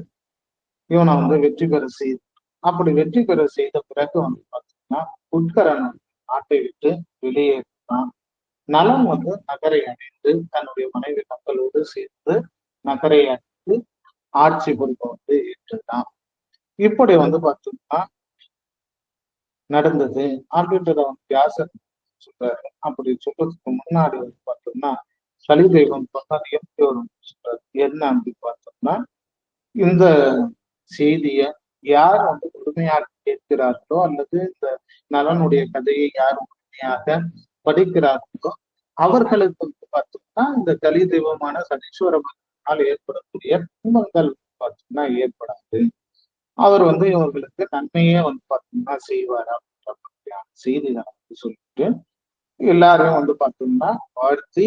இவனை வந்து வெற்றி பெற செய்து, அப்படி வெற்றி பெற செய்த பிறகு வந்து பார்த்தோம்னா புட்கரன் நாட்டை விட்டு வெளியேறான். நலன் வந்து நகரை அடைந்து தன்னுடைய மனைவி மக்களோடு சேர்ந்து நகரை அடைந்து ஆட்சி பொறுப்பை வந்து ஏற்றுதான். இப்படி வந்து பார்த்தோம்னா நடந்தது அப்படின்றத வந்து வியாசர் சொல்றாரு. அப்படி சொல்றதுக்கு முன்னாடி வந்து பார்த்தோம்னா கலி தெய்வம் சொன்னது எப்படி வரும் சொல்றாரு. என்ன அப்படின்னு பார்த்தோம்னா இந்த செய்திய யார் வந்து முழுமையாக கேட்கிறார்களோ அல்லது இந்த நலனுடைய கதையை யார் முழுமையாக படிக்கிறார்களோ அவர்களுக்கு வந்து பார்த்தோம்னா இந்த கலி தெய்வமான சனீஸ்வரனால் ஏற்படக்கூடிய துன்பங்கள் பார்த்தோம்னா ஏற்படாது. அவர் வந்து இவர்களுக்கு நன்மையே வந்து பார்த்தோம்னா செய்வார் அப்படின்ற செய்திகளை வந்து சொல்லிட்டு எல்லாரையும் வந்து பார்த்தோம்னா வாழ்த்தி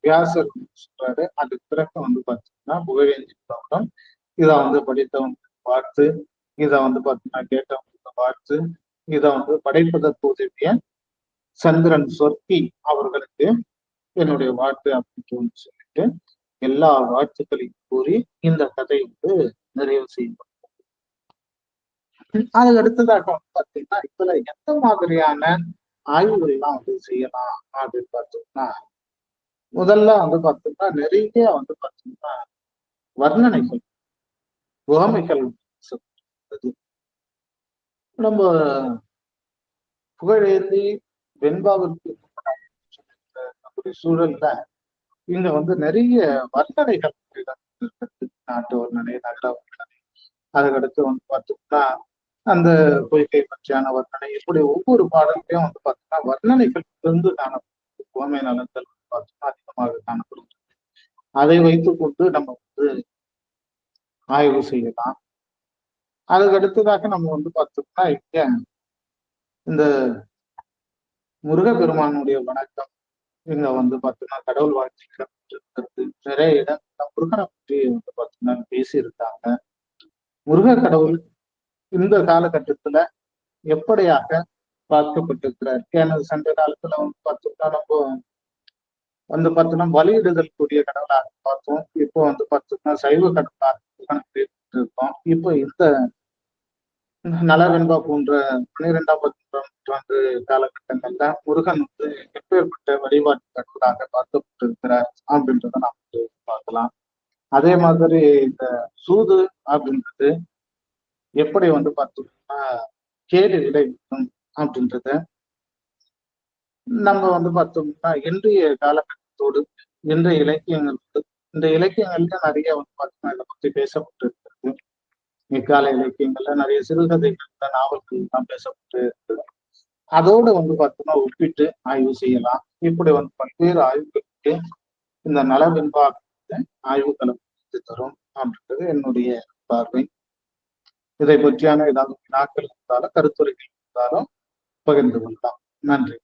வியாசர் சொல்றாரு. அதுக்கு பிறகு வந்து பார்த்தீங்கன்னா புகழேந்தி படம் இதை வந்து படித்தவங்க பார்த்து இதை வந்து பார்த்தீங்கன்னா கேட்டவங்களுக்கு பார்த்து இதை வந்து படைப்பதற்கு உதவிய சந்திரன் சொர்க்கி அவர்களுக்கு என்னுடைய வாழ்த்து அப்படின்னு சொல்லிட்டு எல்லா வாழ்த்துக்களையும் கூறி இந்த கதை வந்து நிறைவு செய்யப்படும். அதுக்கு அடுத்ததாக வந்து பார்த்தீங்கன்னா இதுல எந்த மாதிரியான ஆய்வுகள் எல்லாம் வந்து செய்யலாம் அப்படின்னு பார்த்தோம்னா முதல்ல வந்து பார்த்தோம்னா நிறைய வந்து பார்த்தோம்னா வர்ணனைகள் உவமைகள் நம்ம புகழேந்தி வெண்பாவிற்கு நம்முடைய சூழல்ல இங்க வந்து நிறைய வர்ணனைகள் நாட்டு வர்ணனை நகர வர்ணனை அதுக்கடுத்து வந்து பார்த்தோம்னா அந்த பொய்கை பற்றியான வர்ணனை இப்படி ஒவ்வொரு பாடல்லையும் வந்து பார்த்தோம்னா வர்ணனைகள் இருந்து காணப்படும் உவமை நலன்கள் பார்த்தோம்னா அதிகமாக காணப்படும். அதை வைத்துக் கொண்டு நம்ம வந்து ஆய்வு செய்யலாம். அதுக்கு அடுத்ததாக நம்ம வந்து பார்த்தோம்னா இங்க இந்த முருகப்பெருமானுடைய வணக்கம் இங்க வந்து பார்த்தோம்னா கடவுள் வாழ்த்து நிறைய இடம் முருகனை பற்றி வந்து பார்த்தோம்னா பேசியிருக்காங்க. முருக கடவுள் இந்த காலகட்டத்துல எப்படியாக பார்க்கப்பட்டிருக்கிறார். ஏன்னா சென்ற காலத்துல வந்து பார்த்தோம்னா நம்ம வந்து பார்த்தோம்னா பலியிடுதல் கூடிய கடவுளாக பார்த்தோம். இப்போ வந்து பார்த்தோம்னா சைவ கடவுளாக இருக்கோம். இப்போ இந்த நலவெண்பா போன்ற 12ஆம் 13ஆம் நூற்றாண்டு காலகட்டங்கள்ல முருகன் வந்து எப்பேற்பட்ட வழிபாட்டு கடவுளாக பார்க்கப்பட்டிருக்கிறார் அப்படின்றத நாம் வந்து பார்க்கலாம். அதே மாதிரி இந்த சூது அப்படின்றது எப்படி வந்து பார்த்தோம்னா கேடு விளைவிக்கும் அப்படின்றத நம்ம வந்து பார்த்தோம்னா இன்றைய காலகட்டத்தோடு இன்றைய இலக்கியங்கள் இந்த இலக்கியங்கள்ல நிறைய வந்து பார்த்தோம்னா இதை பத்தி பேசப்பட்டு இருக்கிறது. இக்கால இலக்கியங்கள்ல நிறைய சிறுகதைகள் நாவல்கள் தான் பேசப்பட்டு இருக்குது. அதோட வந்து பார்த்தோம்னா ஒப்பிட்டு ஆய்வு செய்யலாம். இப்படி வந்து பல்வேறு ஆய்வுகளுக்கு இந்த நலவெண்பா ஆய்வுக்களம் தரும் அப்படின்றது என்னுடைய பார்வை. இதை பற்றியான ஏதாவது வினாக்கள் இருந்தாலும் கருத்துரைகள் இருந்தாலும் பகிர்ந்து கொள்ளலாம். நன்றி.